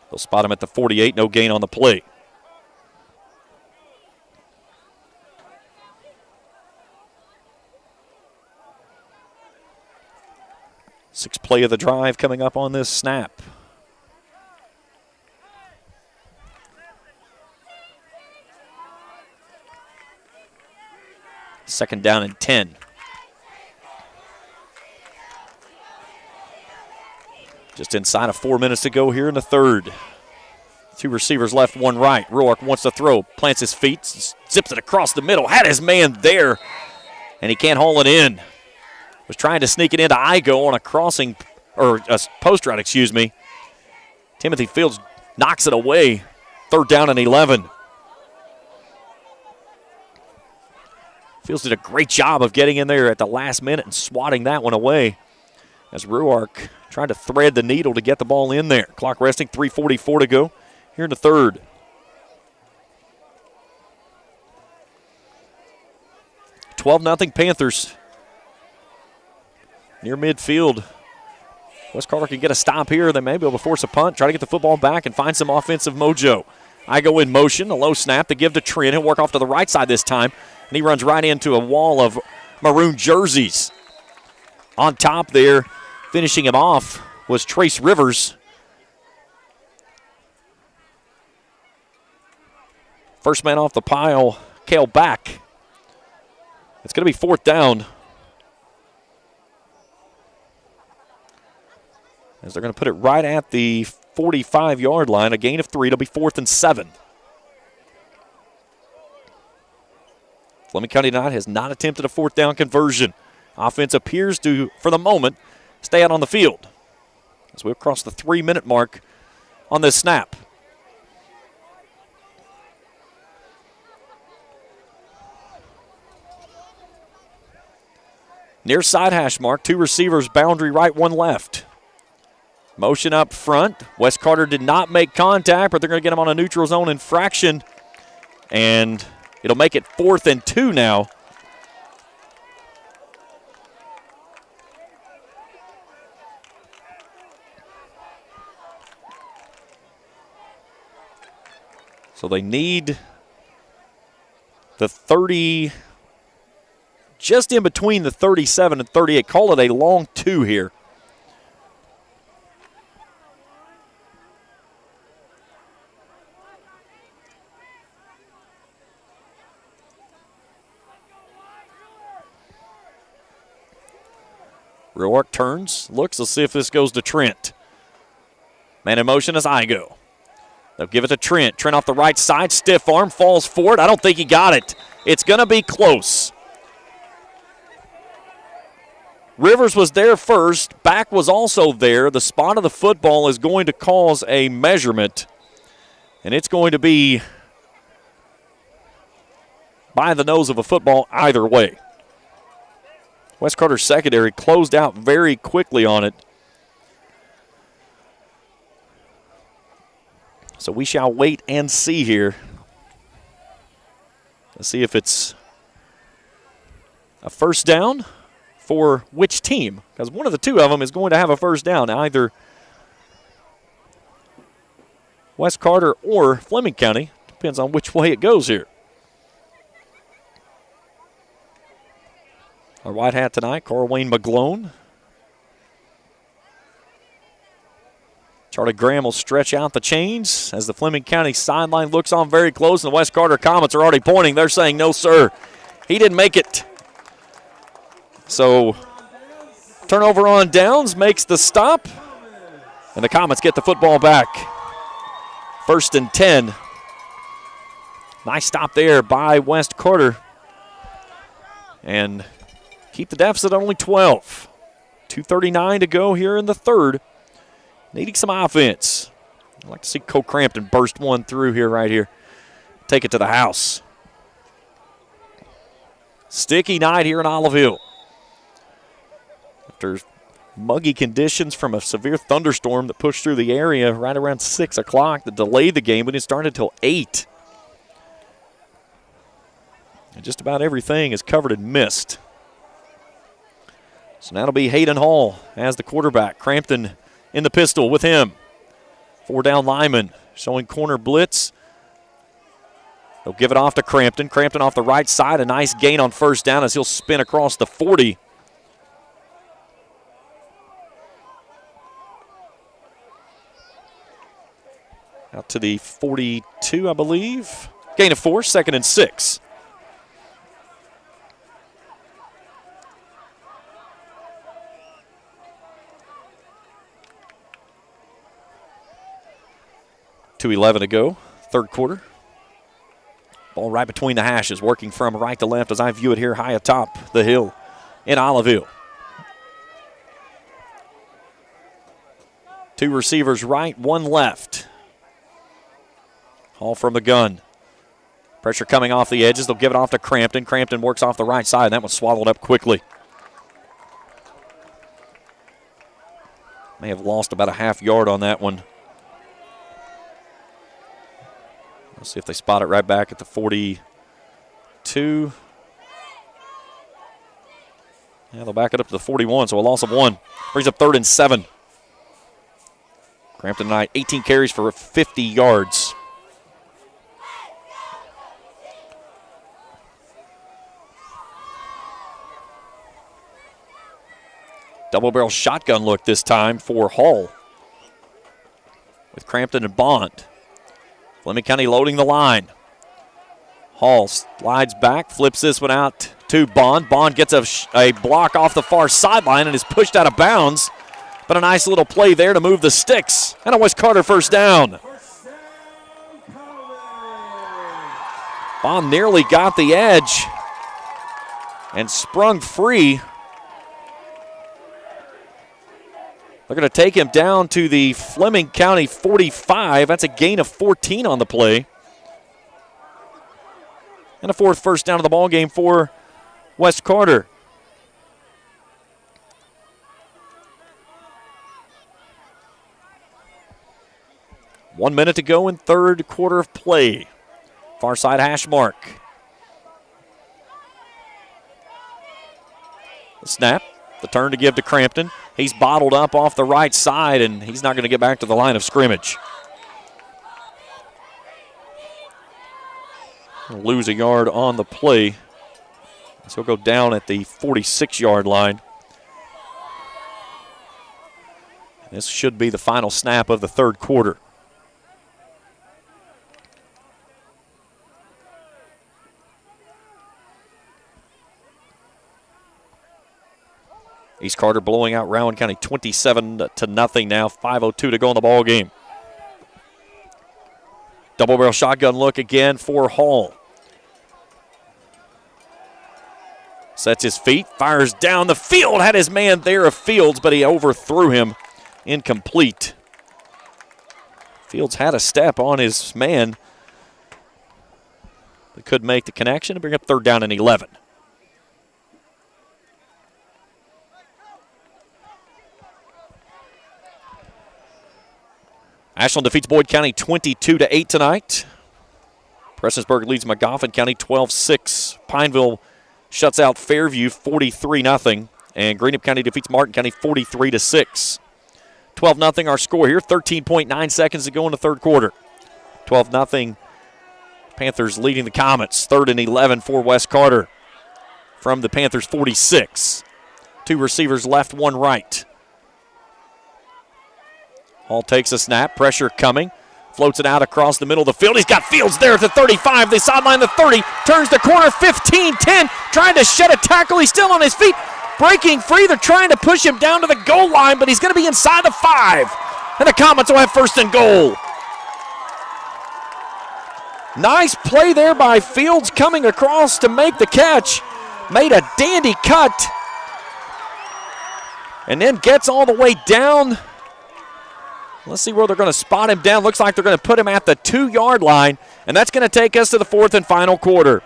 They'll spot him at the 48, no gain on the play. Sixth play of the drive coming up on this snap. Second down and 10. Just inside of 4 minutes to go here in the third. 2 receivers left, 1 right. Roark wants to throw, plants his feet, zips it across the middle, had his man there, and he can't haul it in. Was trying to sneak it into Igo on a crossing, or a post route, excuse me. Timothy Fields knocks it away. Third down and 11. Fields did a great job of getting in there at the last minute and swatting that one away as Ruark tried to thread the needle to get the ball in there. Clock resting, 3:44 to go here in the third. (12-0) Panthers. Near midfield. West Carter can get a stop here. They may be able to force a punt, try to get the football back and find some offensive mojo. Igo in motion, a low snap to give to Trent. He'll work off to the right side this time, and he runs right into a wall of maroon jerseys. On top there, finishing him off was Trace Rivers. First man off the pile, Cale Back. It's going to be fourth down. As they're going to put it right at the 45-yard line. A gain of 3. It'll be 4th and 7. Fleming County tonight has not attempted a fourth down conversion. Offense appears to, for the moment, stay out on the field. As we'll cross the 3-minute mark on this snap. Near side hash mark, 2 receivers, boundary right, 1 left. Motion up front. Wes Carter did not make contact, but they're going to get him on a neutral zone infraction. And it'll make it 4th and 2 now. So they need the 30, just in between the 37 and 38. Call it a long 2 here. Roark turns, looks, let's see if this goes to Trent. Man in motion as I go. They'll give it to Trent. Trent off the right side, stiff arm, falls forward. I don't think he got it. It's going to be close. Rivers was there first. Back was also there. The spot of the football is going to cause a measurement, and it's going to be by the nose of a football either way. Wes Carter's secondary closed out very quickly on it. So we shall wait and see here. Let's see if it's a first down for which team, because one of the two of them is going to have a first down, either Wes Carter or Fleming County. Depends on which way it goes here. Our white hat tonight, Carl Wayne McGlone. Charlie Graham will stretch out the chains as the Fleming County sideline looks on very close, and the West Carter Comets are already pointing. They're saying, no, sir, he didn't make it. So turnover on downs makes the stop, and the Comets get the football back. 1st and 10. Nice stop there by West Carter. And keep the deficit at only 12. 2:39 to go here in the third. Needing some offense. I'd like to see Cole Crampton burst one through here, right here. Take it to the house. Sticky night here in Olive Hill. After muggy conditions from a severe thunderstorm that pushed through the area right around 6 o'clock that delayed the game, but it started until 8. And just about everything is covered in mist. So now it'll be Hayden Hall as the quarterback. Crampton in the pistol with him. 4 down lineman showing corner blitz. They'll give it off to Crampton. Crampton off the right side. A nice gain on first down as he'll spin across the 40. Out to the 42, I believe. Gain of 4, 2nd and 6. .2:11 to go, third quarter. Ball right between the hashes, working from right to left as I view it here high atop the hill in Olive Hill. 2 receivers right, 1 left. Hall from the gun. Pressure coming off the edges. They'll give it off to Crampton. Crampton works off the right side. That was swallowed up quickly. May have lost about a half yard on that one. Let's see if they spot it right back at the 42. Yeah, they'll back it up to the 41, so a loss of 1. Brings up 3rd and 7. Crampton tonight, 18 carries for 50 yards. Double barrel shotgun look this time for Hall with Crampton and Bond. Fleming County loading the line. Hall slides back, flips this one out to Bond. Bond gets a block off the far sideline and is pushed out of bounds. But a nice little play there to move the sticks. And a West Carter first down. Bond nearly got the edge and sprung free. They're going to take him down to the Fleming County 45. That's a gain of 14 on the play. And a 4th first down of the ball game for West Carter. 1 minute to go in third quarter of play. Far side hash mark. The snap, the turn to give to Crampton. He's bottled up off the right side, and he's not going to get back to the line of scrimmage. He'll lose a yard on the play. So he'll go down at the 46-yard line. This should be the final snap of the third quarter. East Carter blowing out Rowan County 27-0 now. 5:02 to go in the ball game. Double barrel shotgun look again for Hall. Sets his feet, fires down the field. Had his man there of Fields, but he overthrew him. Incomplete. Fields had a step on his man. But could make the connection to bring up third down and 11. Ashland defeats Boyd County 22-8 tonight. Prestonsburg leads Magoffin County 12-6. Pineville shuts out Fairview 43-0. And Greenup County defeats Martin County 43-6. 12-0 our score here. 13.9 seconds to go in the third quarter. 12-0. Panthers leading the Comets. 3rd and 11 for West Carter. From the Panthers 46. 2 receivers left, 1 right. Hall takes a snap. Pressure coming. Floats it out across the middle of the field. He's got Fields there at the 35. They sideline the 30. Turns the corner. 15-10. Trying to shed a tackle. He's still on his feet. Breaking free. They're trying to push him down to the goal line, but he's going to be inside the 5. And the Comets will have 1st and goal. Nice play there by Fields coming across to make the catch. Made a dandy cut. And then gets all the way down. Let's see where they're going to spot him down. Looks like they're going to put him at the 2-yard line. And that's going to take us to the 4th and final quarter.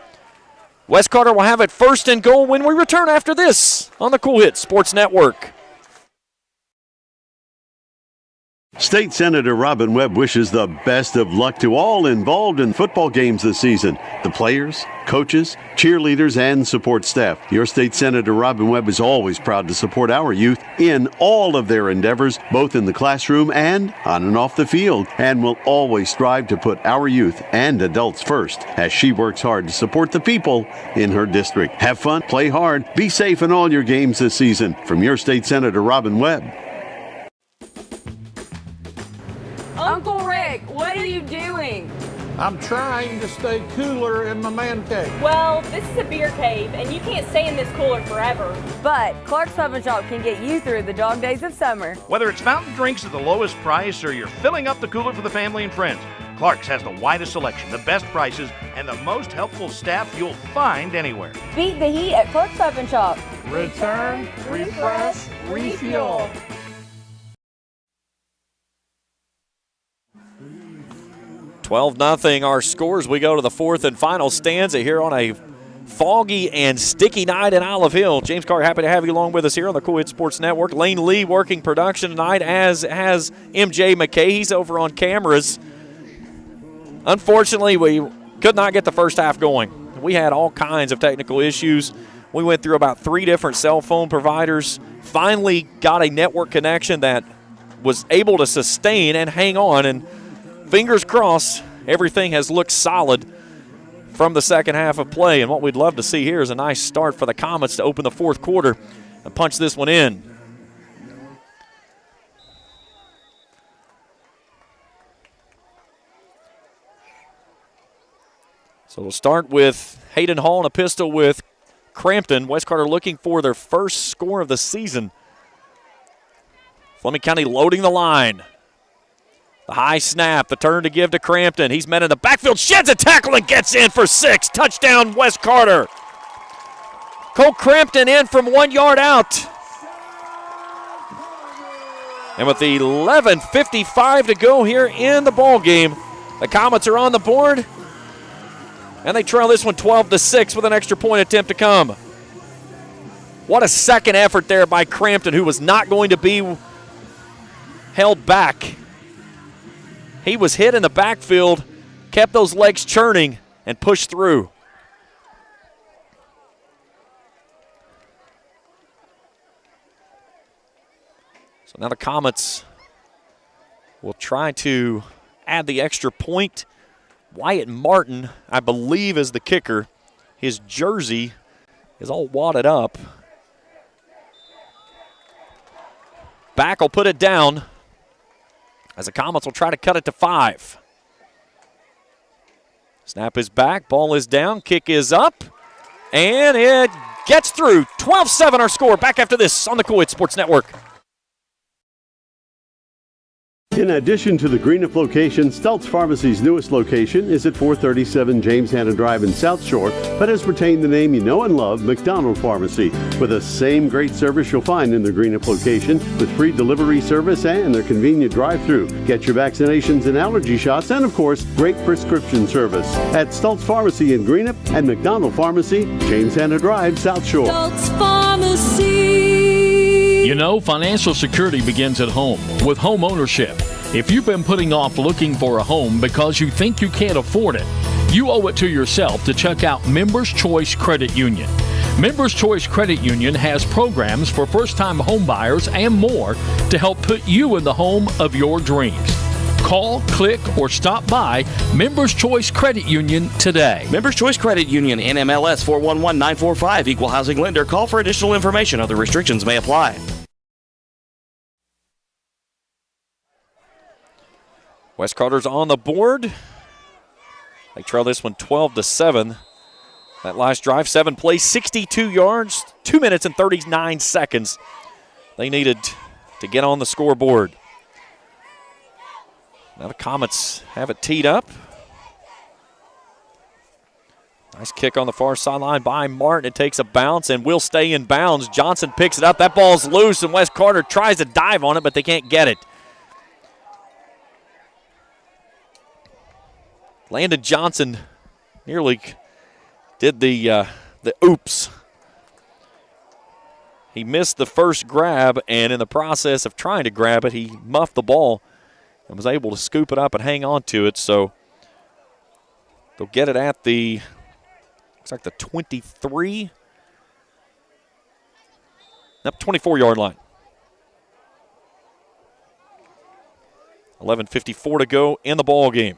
West Carter will have it 1st and goal when we return after this on the Cool Hits Sports Network. State Senator Robin Webb wishes the best of luck to all involved in football games this season. The players, coaches, cheerleaders, and support staff. Your State Senator Robin Webb is always proud to support our youth in all of their endeavors, both in the classroom and on and off the field, and will always strive to put our youth and adults first as she works hard to support the people in her district. Have fun, play hard, be safe in all your games this season. From your State Senator Robin Webb. Uncle Rick, what are you doing? I'm trying to stay cooler in my man cave. Well, this is a beer cave, and you can't stay in this cooler forever. But Clark's Pub and Shop can get you through the dog days of summer. Whether it's fountain drinks at the lowest price or you're filling up the cooler for the family and friends, Clark's has the widest selection, the best prices, and the most helpful staff you'll find anywhere. Beat the heat at Clark's Pub and Shop. Return, refresh, refuel. 12-0 our scores. We go to the 4th and final stanza here on a foggy and sticky night in Olive Hill. James Carr, happy to have you along with us here on the Cool Hit Sports Network. Lane Lee working production tonight, as has MJ McKay. He's over on cameras. Unfortunately, we could not get the first half going. We had all kinds of technical issues. We went through about 3 different cell phone providers. Finally got a network connection that was able to sustain and hang on, and fingers crossed, everything has looked solid from the second half of play. And what we'd love to see here is a nice start for the Comets to open the 4th quarter and punch this one in. So we'll start with Hayden Hall and a pistol with Crampton. West Carter looking for their first score of the season. Fleming County loading the line. The high snap, the turn to give to Crampton. He's met in the backfield, sheds a tackle and gets in for 6. Touchdown, West Carter. Cole Crampton in from 1 yard out. And with 11:55 to go here in the ball game, the Comets are on the board. And they trail this one 12-6 with an extra point attempt to come. What a second effort there by Crampton, who was not going to be held back. He was hit in the backfield, kept those legs churning, and pushed through. So now the Comets will try to add the extra point. Wyatt Martin, I believe, is the kicker. His jersey is all wadded up. Back will put it down as the Comets will try to cut it to 5. Snap is back, ball is down, kick is up, and it gets through. 12-7 our score. Back after this on the Coed Sports Network. In addition to the Greenup location, Stultz Pharmacy's newest location is at 437 James Hanna Drive in South Shore, but has retained the name you know and love, McDonald Pharmacy, with the same great service you'll find in the Greenup location, with free delivery service and their convenient drive-thru. Get your vaccinations and allergy shots, and of course, great prescription service at Stultz Pharmacy in Greenup and McDonald Pharmacy, James Hanna Drive, South Shore. Stultz Pharmacy. You know, financial security begins at home with home ownership. If you've been putting off looking for a home because you think you can't afford it, you owe it to yourself to check out Members Choice Credit Union. Members Choice Credit Union has programs for first-time home buyers and more to help put you in the home of your dreams. Call, click, or stop by Members Choice Credit Union today. Members Choice Credit Union, NMLS 411945, Equal Housing Lender. Call for additional information. Other restrictions may apply. West Carter's on the board. They trail this one 12-7. That last drive, 7 plays, 62 yards, 2 minutes and 39 seconds. They needed to get on the scoreboard. Now the Comets have it teed up. Nice kick on the far sideline by Martin. It takes a bounce and will stay in bounds. Johnson picks it up. That ball's loose, and West Carter tries to dive on it, but they can't get it. Landon Johnson nearly did the oops. He missed the first grab, and in the process of trying to grab it, he muffed the ball and was able to scoop it up and hang on to it. So they'll get it at the, looks like the 23, nope, 24-yard line. 11:54 to go in the ball game.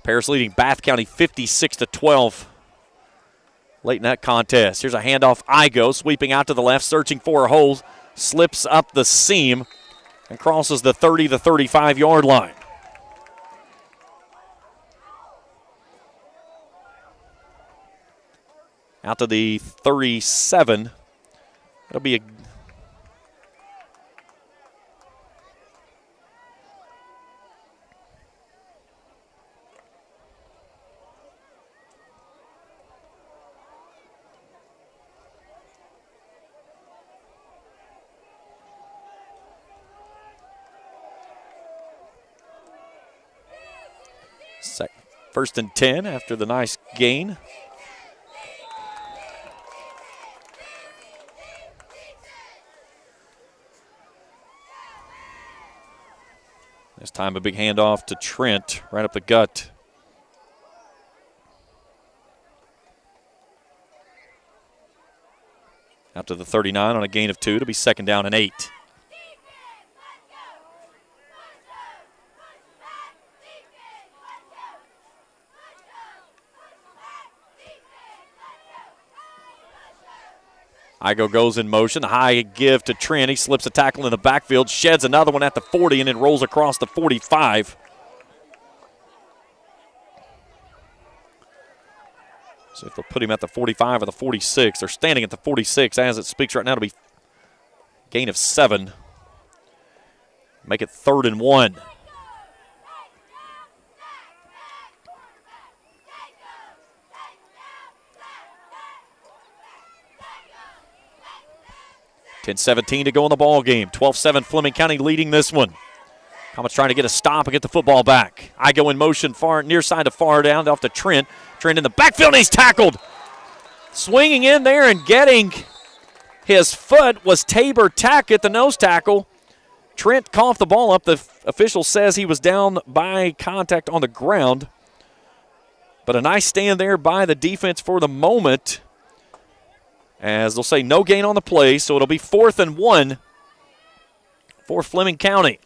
Paris leading Bath County 56-12 late in that contest. Here's a handoff. Igo sweeping out to the left, searching for a hole, slips up the seam and crosses the 30 to 35-yard line. Out to the 37. It'll be a First and 10 after the nice gain. This time a big handoff to Trent right up the gut. Out to the 39 on a gain of 2 to be second down and 8. Igo goes in motion. High give to Trent. He slips a tackle in the backfield, sheds another one at the 40, and then rolls across the 45. So if they'll put him at the 45 or the 46, they're standing at the 46 as it speaks right now to be gain of 7. Make it 3rd and 1. .17 to go in the ball game. 12-7 Fleming County leading this one. Comets trying to get a stop and get the football back. Igo in motion far near side to far down off to Trent. Trent in the backfield and he's tackled. Swinging in there and getting his foot was Tabor Tackett, the nose tackle. Trent coughed the ball up. The official says he was down by contact on the ground. But a nice stand there by the defense for the moment. As they'll say no gain on the play, so it'll be 4th and 1 for Fleming County.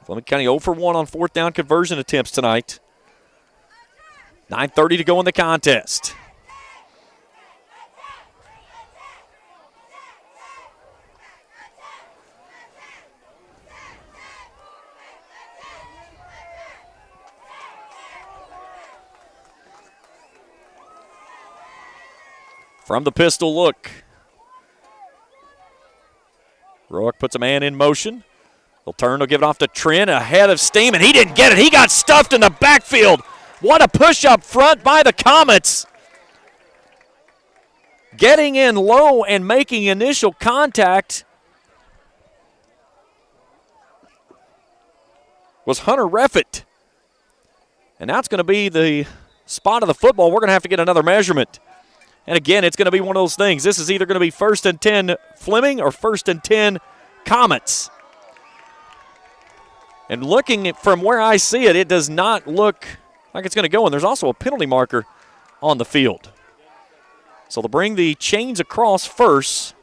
Fleming County 0 for 1 on 4th down conversion attempts tonight. 9:30 to go in the contest. From the pistol look. Rourke puts a man in motion. They'll turn, they'll give it off to Trent ahead of Steam, and he didn't get it. He got stuffed in the backfield. What a push up front by the Comets. Getting in low and making initial contact was Hunter Reffett. And that's going to be the spot of the football. We're going to have to get another measurement. And again, it's going to be one of those things. This is either going to be 1st and 10 Fleming or 1st and 10 Comets. And looking from where I see it, it does not look like it's going to go. And there's also a penalty marker on the field. So they'll bring the chains across first.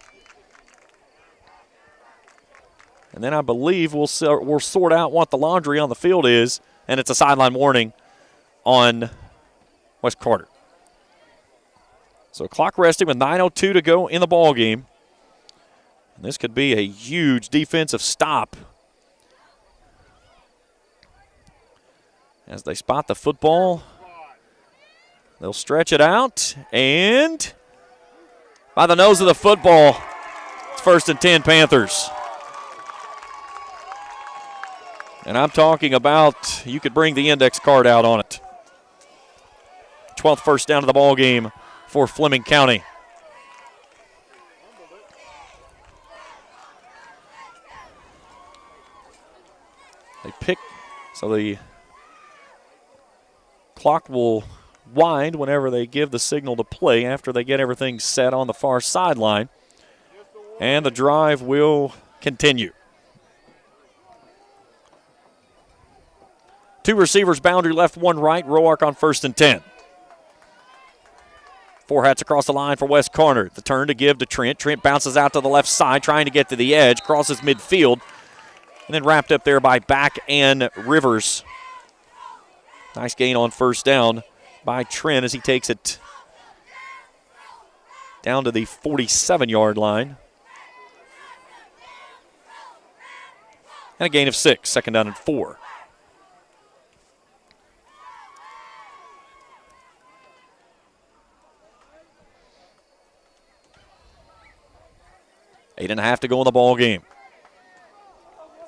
And then I believe we'll sort out what the laundry on the field is. And it's a sideline warning on West Carter. So clock resting with 9:02 to go in the ball game. And this could be a huge defensive stop. As they spot the football, they'll stretch it out, and by the nose of the football, it's 1st and 10 Panthers. And I'm talking about you could bring the index card out on it. 12th first down of the ball game for Fleming County. They pick, so the clock will wind whenever they give the signal to play after they get everything set on the far sideline. And the drive will continue. 2 receivers, boundary left, 1 right. Roark on 1st and 10. 4 hats across the line for West Carter. The turn to give to Trent. Trent bounces out to the left side, trying to get to the edge, crosses midfield, and then wrapped up there by Back and Rivers. Nice gain on 1st down by Trent as he takes it down to the 47-yard line. And a gain of 6, 2nd down and 4. Eight and a half to go in the ball game.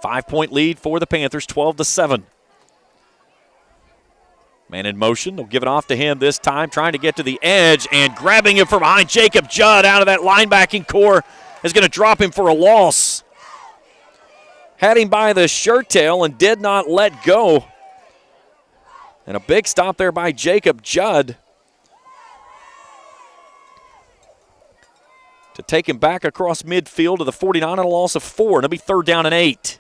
5-point lead for the Panthers, 12-7. Man in motion. They'll give it off to him this time, trying to get to the edge and grabbing him from behind. Jacob Judd out of that linebacking core is going to drop him for a loss. Had him by the shirt tail and did not let go. And a big stop there by Jacob Judd to take him back across midfield to the 49 and a loss of 4. And it'll be 3rd down and 8.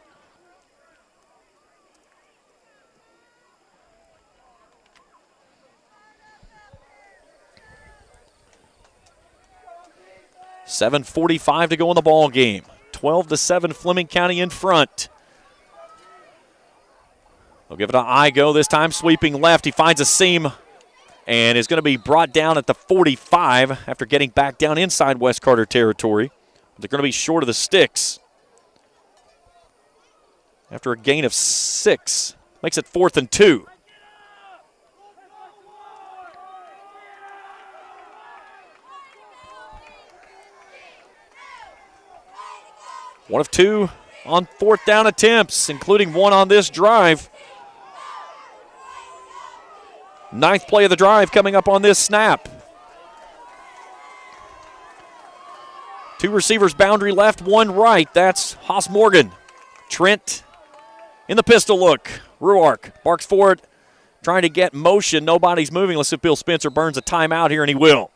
$7:45 to go in the ball game. 12-7, Fleming County in front. They'll give it an Igo this time, sweeping left. He finds a seam and is going to be brought down at the 45 after getting back down inside West Carter territory. They're going to be short of the sticks after a gain of 6. Makes it 4th and 2. One of 2 on 4th down attempts, including 1 on this drive. 9th play of the drive coming up on this snap. 2 receivers, boundary left, 1 right. That's Haas Morgan. Trent in the pistol look. Ruark barks for it trying to get motion. Nobody's moving. Let's see if Bill Spencer burns a timeout here, and he will.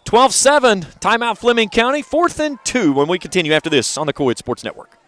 12-7, timeout Fleming County, 4th and 2 when we continue after this on the Comets Sports Network.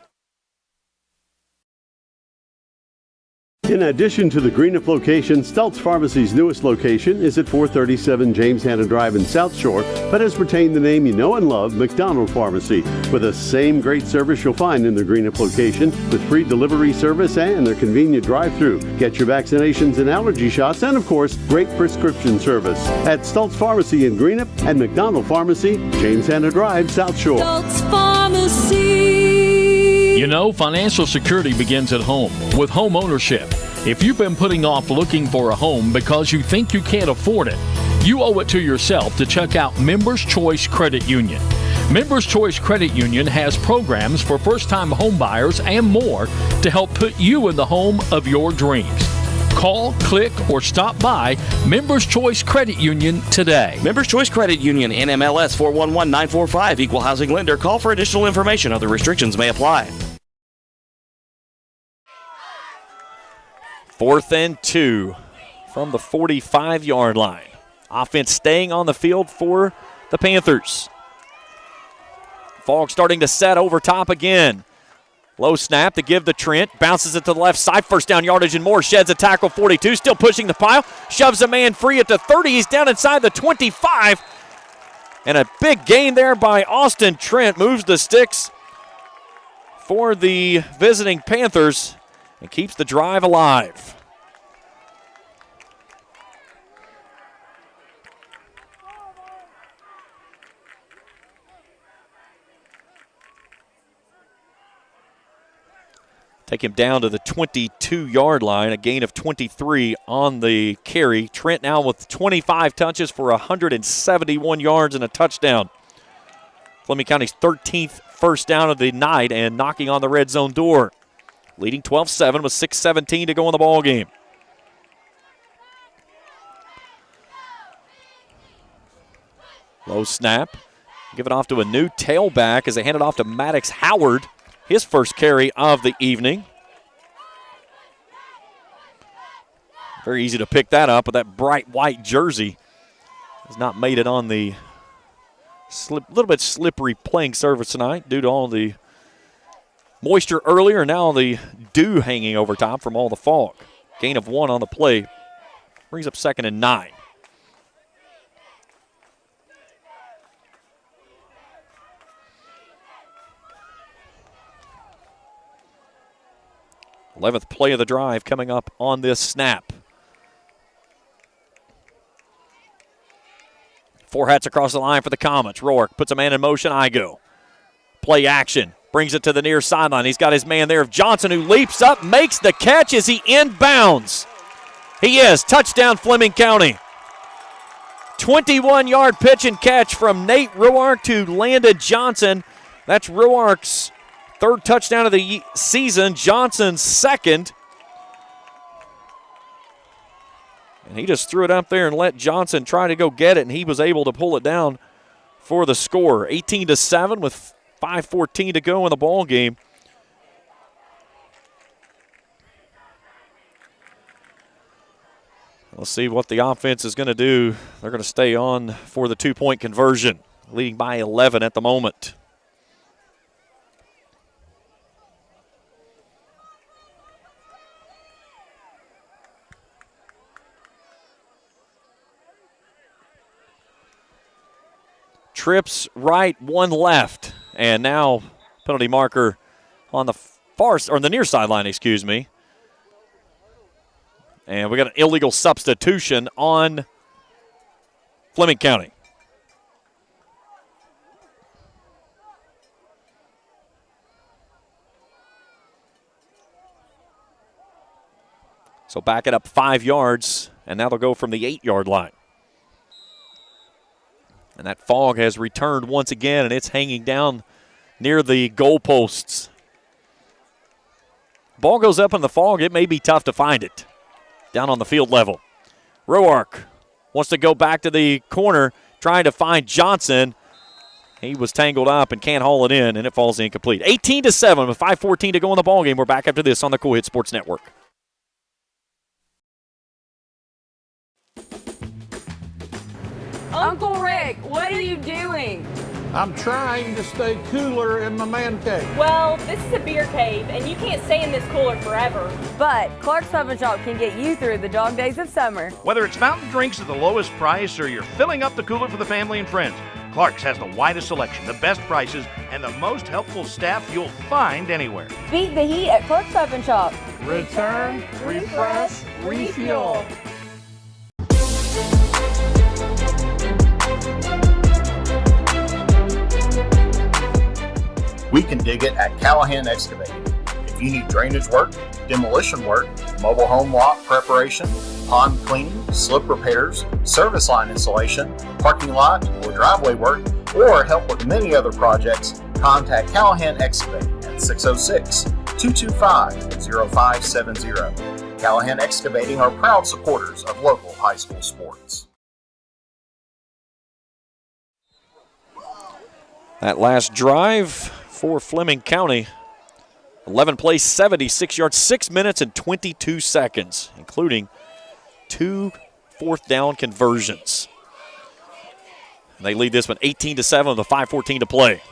In addition to the Greenup location, Stultz Pharmacy's newest location is at 437 James Hanna Drive in South Shore, but has retained the name you know and love, McDonald Pharmacy, with the same great service you'll find in the Greenup location, with free delivery service and their convenient drive-thru. Get your vaccinations and allergy shots, and of course, great prescription service at Stultz Pharmacy in Greenup and McDonald Pharmacy, James Hanna Drive, South Shore. Stultz Pharmacy. You know, financial security begins at home with home ownership. If you've been putting off looking for a home because you think you can't afford it, you owe it to yourself to check out Members Choice Credit Union. Members Choice Credit Union has programs for first-time home buyers and more to help put you in the home of your dreams. Call, click, or stop by Members Choice Credit Union today. Members Choice Credit Union, NMLS 411945, Equal Housing Lender. Call for additional information. Other restrictions may apply. 4th and 2 from the 45-yard line. Offense staying on the field for the Panthers. Fogg starting to set over top again. Low snap to give to Trent. Bounces it to the left side. First down yardage and more. Sheds a tackle 42. Still pushing the pile. Shoves a man free at the 30. He's down inside the 25. And a big gain there by Austin Trent. Moves the sticks for the visiting Panthers and keeps the drive alive. Take him down to the 22-yard line, a gain of 23 on the carry. Trent now with 25 touches for 171 yards and a touchdown. Fleming County's 13th first down of the night and knocking on the red zone door. Leading 12-7 with 6:17 to go in the ball game. Low snap. Give it off to a new tailback as they hand it off to Maddox Howard. His first carry of the evening. Very easy to pick that up with that bright white jersey. Has not made it on the little bit slippery playing surface tonight due to all the moisture earlier, and now the dew hanging over top from all the fog. Gain of 1 on the play. Brings up 2nd and 9. Eleventh play of the drive coming up on this snap. 4 hats across the line for the Comets. Rourke puts a man in motion. I go. Play action. Brings it to the near sideline. He's got his man there of Johnson, who leaps up, makes the catch as he inbounds. He is. Touchdown Fleming County. 21-yard pitch and catch from Nate Rourke to Landon Johnson. That's Rourke's 3rd touchdown of the season. Johnson's 2nd. And he just threw it up there and let Johnson try to go get it, and he was able to pull it down for the score. 18-7 with 5:14 to go in the ball game. We'll see what the offense is going to do. They're going to stay on for the 2-point conversion, leading by 11 at the moment. Trips right, 1 left. And now penalty marker on the the near sideline, excuse me. And we got an illegal substitution on Fleming County. So back it up 5 yards, and now they'll go from the 8-yard line. And that fog has returned once again, and it's hanging down near the goalposts. Ball goes up in the fog. It may be tough to find it down on the field level. Roark wants to go back to the corner, trying to find Johnson. He was tangled up and can't haul it in, and it falls incomplete. 18-7 with 5:14 to go in the ballgame. We're back after this on the Cool Hit Sports Network. Uncle Rick, what are you doing? I'm trying to stay cooler in my man cave. Well, this is a beer cave, and you can't stay in this cooler forever. But Clark's Pub and Shop can get you through the dog days of summer. Whether it's fountain drinks at the lowest price or you're filling up the cooler for the family and friends, Clark's has the widest selection, the best prices, and the most helpful staff you'll find anywhere. Beat the heat at Clark's Pub and Shop. Return, refresh, refuel. We can dig it at Callahan Excavating. If you need drainage work, demolition work, mobile home lot preparation, pond cleaning, slip repairs, service line installation, parking lot or driveway work, or help with many other projects, contact Callahan Excavating at 606-225-0570. Callahan Excavating are proud supporters of local high school sports. That last drive for Fleming County, 11 plays, 76 yards, 6 minutes and 22 seconds, including 2 fourth-down conversions. And they lead this one 18-7 with 5:14 to play.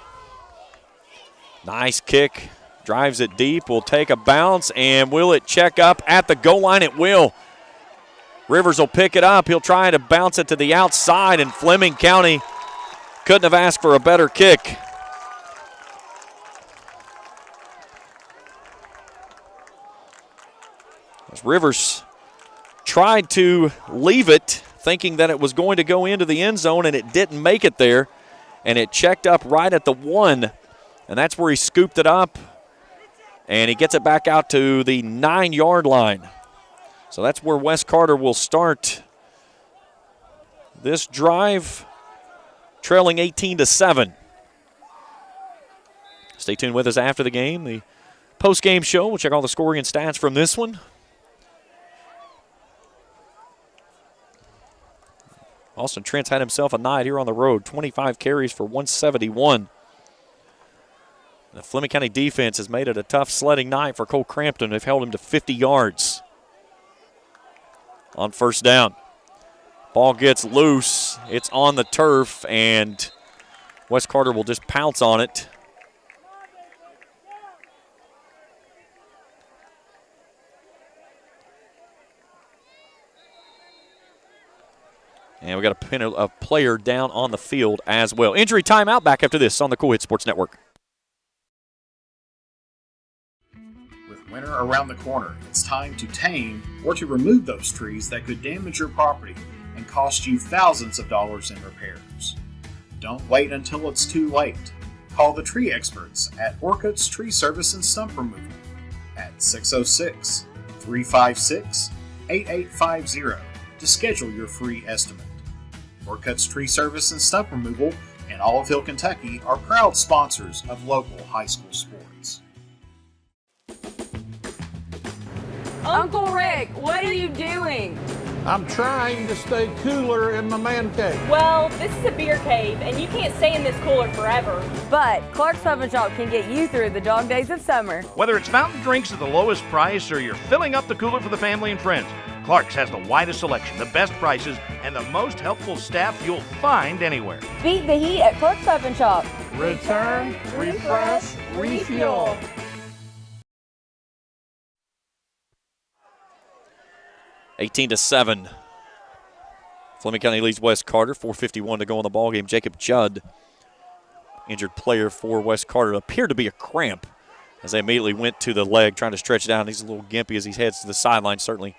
Nice kick, drives it deep, will take a bounce, and will it check up at the goal line? It will. Rivers will pick it up. He'll try to bounce it to the outside, and Fleming County couldn't have asked for a better kick. As Rivers tried to leave it, thinking that it was going to go into the end zone, and it didn't make it there. And it checked up right at the 1, and that's where he scooped it up. And he gets it back out to the 9-yard line. So that's where Wes Carter will start this drive, trailing 18-7. Stay tuned with us after the game. The post-game show, we'll check all the scoring and stats from this one. Austin Trent's had himself a night here on the road, 25 carries for 171. The Fleming County defense has made it a tough sledding night for Cole Crampton. They've held him to 50 yards on first down. Ball gets loose. It's on the turf, and Wes Carter will just pounce on it. And we got a pin a player down on the field as well. Injury timeout. Back after this on the Cool Hit Sports Network. With winter around the corner, it's time to tame or to remove those trees that could damage your property and cost you thousands of dollars in repairs. Don't wait until it's too late. Call the tree experts at Orcutt's Tree Service and Stump Removal at 606-356-8850 to schedule your free estimate. Orcutt's Tree Service and Stump Removal in Olive Kentucky are proud sponsors of local high school sports. Uncle Rick, what are you doing? I'm trying to stay cooler in my man cave. Well, this is a beer cave, and you can't stay in this cooler forever. But Clark's Pub and Shop can get you through the dog days of summer. Whether it's fountain drinks at the lowest price or you're filling up the cooler for the family and friends, Clark's has the widest selection, the best prices, and the most helpful staff you'll find anywhere. Beat the heat at Clark's Pub and Shop. Return, refresh, refuel. 18-7. Fleming County leads Wes Carter. 4:51 to go in the ballgame. Jacob Judd, injured player for Wes Carter, appeared to be a cramp as they immediately went to the leg, trying to stretch it down. He's a little gimpy as he heads to the sideline. Certainly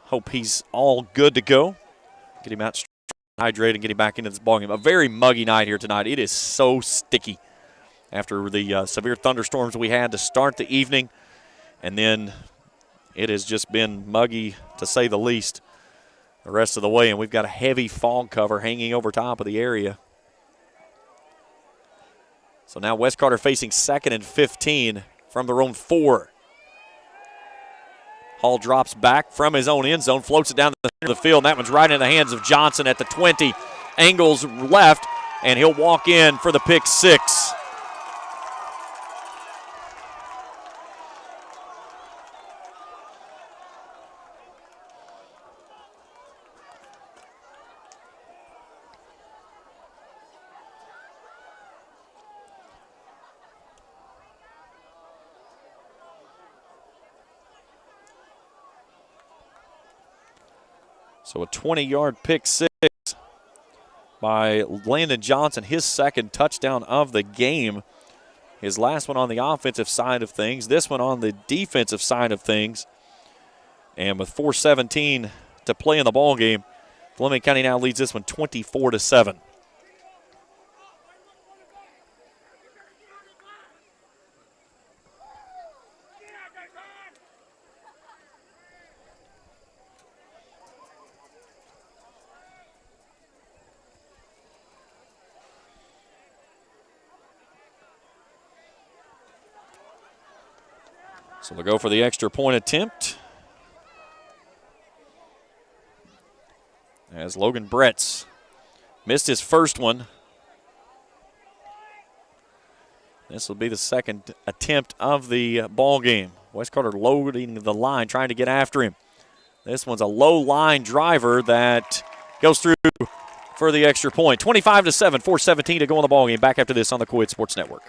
hope he's all good to go. Get him out hydrated and get him back into this ballgame. A very muggy night here tonight. It is so sticky after the severe thunderstorms we had to start the evening, and then it has just been muggy, to say the least, the rest of the way. And we've got a heavy fog cover hanging over top of the area. So now Wes Carter facing 2nd and 15 from their own 4. Hall drops back from his own end zone, floats it down the center of the field, and that one's right in the hands of Johnson at the 20. Angles left, and he'll walk in for the pick 6. So a 20-yard pick six by Landon Johnson, his second touchdown of the game. His last one on the offensive side of things, this one on the defensive side of things. And with 4:17 to play in the ball game, Fleming County now leads this one 24-7. So they'll go for the extra point attempt. As Logan Bretz missed his first one. This will be the second attempt of the ball game. West Carter loading the line, trying to get after him. This one's a low line driver that goes through for the extra point. 25-7, 4:17 to go in the ball game. Back after this on the Coed Sports Network.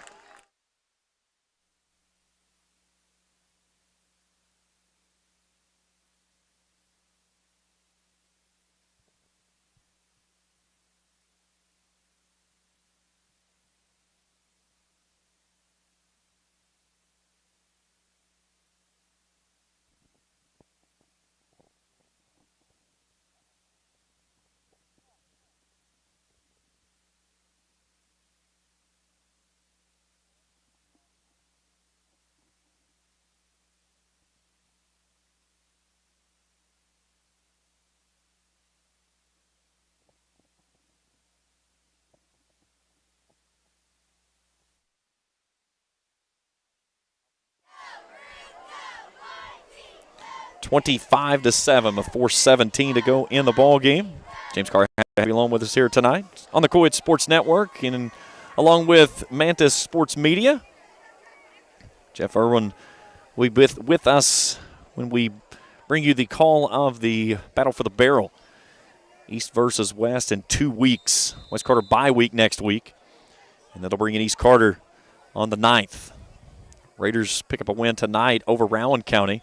$25-7 with 4:17 to go in the ball game. James Carr happy along with us here tonight on the Coed Sports Network, and along with Mantis Sports Media. Jeff Irwin will be with us when we bring you the call of the Battle for the Barrel. East versus West in 2 weeks. West Carter bye week next week, and that'll bring in East Carter on the 9th. Raiders pick up a win tonight over Rowan County.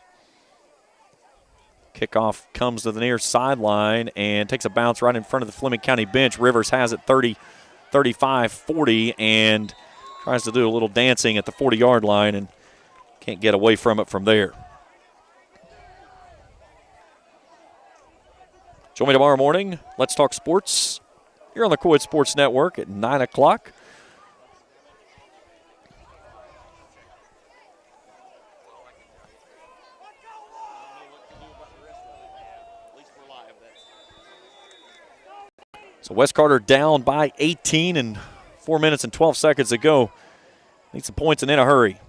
Kickoff comes to the near sideline and takes a bounce right in front of the Fleming County bench. Rivers has it 30, 35, 40, and tries to do a little dancing at the 40-yard line and can't get away from it from there. Join me tomorrow morning. Let's talk sports here on the Coed Sports Network at 9 o'clock. So West Carter down by 18 and 4 minutes and 12 seconds to go. Needs some points and in a hurry.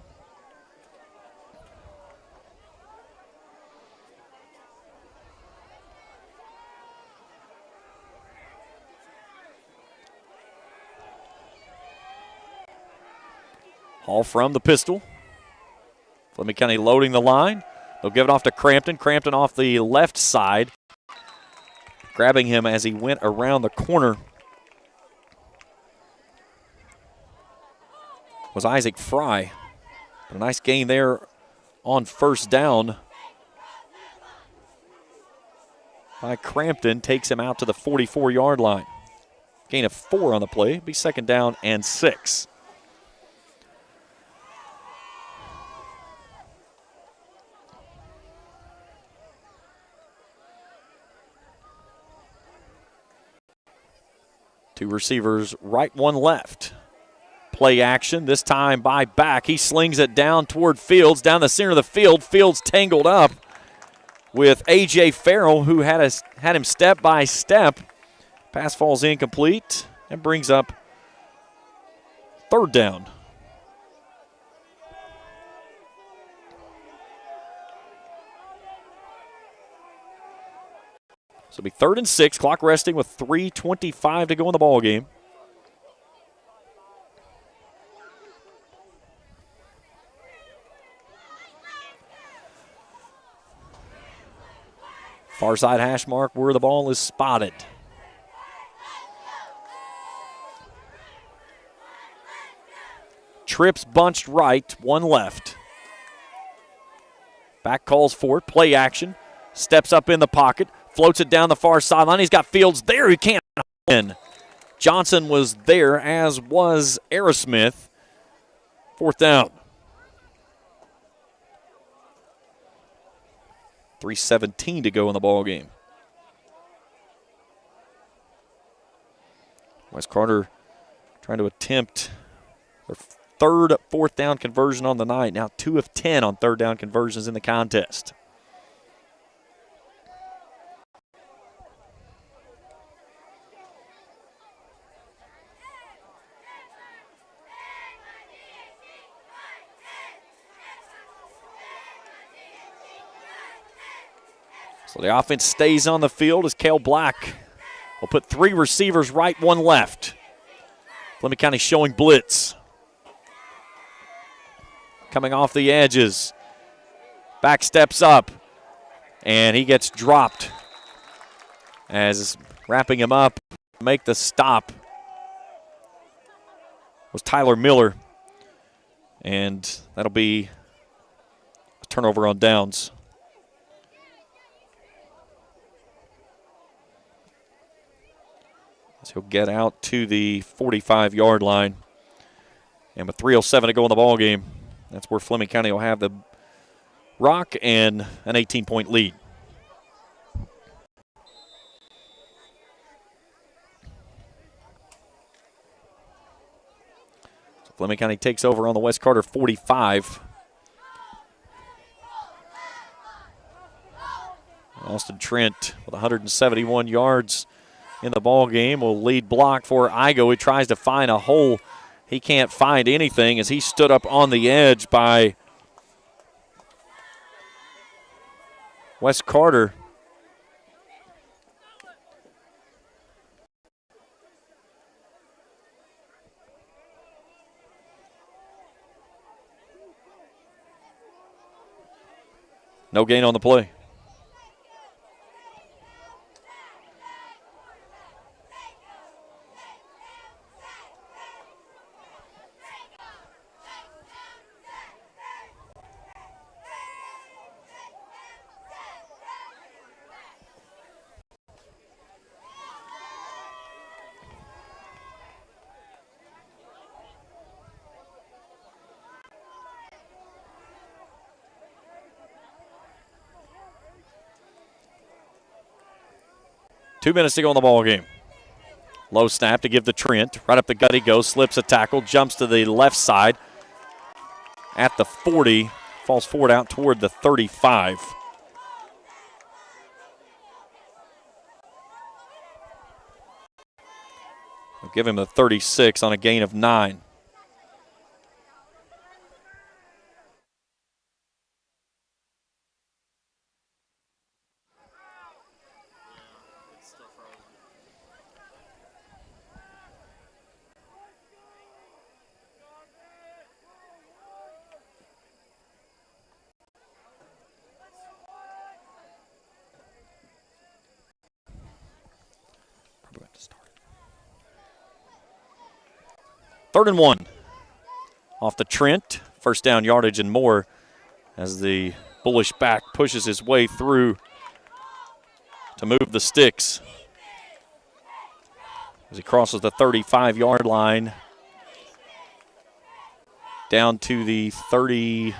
Hall from the pistol. Fleming County loading the line. They'll give it off to Crampton. Crampton off the left side. Grabbing him as he went around the corner was Isaac Fry. But a nice gain there on first down by Crampton. Takes him out to the 44-yard line. Gain of 4 on the play. Be second down and 6. Two receivers, right, one left. Play action, this time by Back. He slings it down toward Fields, down the center of the field. Fields tangled up with A.J. Farrell, who had him step by step. Pass falls incomplete and brings up third down. So it'll be 3rd and 6, clock resting with 3:25 to go in the ball game. Far side hash mark where the ball is spotted. Trips bunched right, one left. Back calls for it, play action, steps up in the pocket, floats it down the far sideline. He's got Fields there. He can't win. Johnson was there, as was Aerosmith. 4th down. 3:17 to go in the ball game. Wes Carter trying to attempt their 3rd 4th down conversion on the night. Now 2 of 10 on 3rd down conversions in the contest. So the offense stays on the field as Cale Black will put 3 receivers right, 1 left. Fleming County showing blitz. Coming off the edges. Back steps up. And he gets dropped. As wrapping him up, make the stop was Tyler Miller. And that'll be a turnover on downs. He'll get out to the 45-yard line. And with 3:07 to go in the ball game, that's where Fleming County will have the rock and an 18-point lead. So Fleming County takes over on the Wes Carter 45. Austin Trent with 171 yards in the ball game will lead block for Igo. He tries to find a hole. He can't find anything as he stood up on the edge by Wes Carter. No gain on the play. Two minutes to go in the ball game. Low snap to give to Trent. Right up the gut he goes, slips a tackle, jumps to the left side at the 40, falls forward out toward the 35. We'll give him a 36 on a gain of 9. Third and 1 off the Trent. First down yardage and more as the bullish back pushes his way through to move the sticks. As he crosses the 35-yard line down to the 30.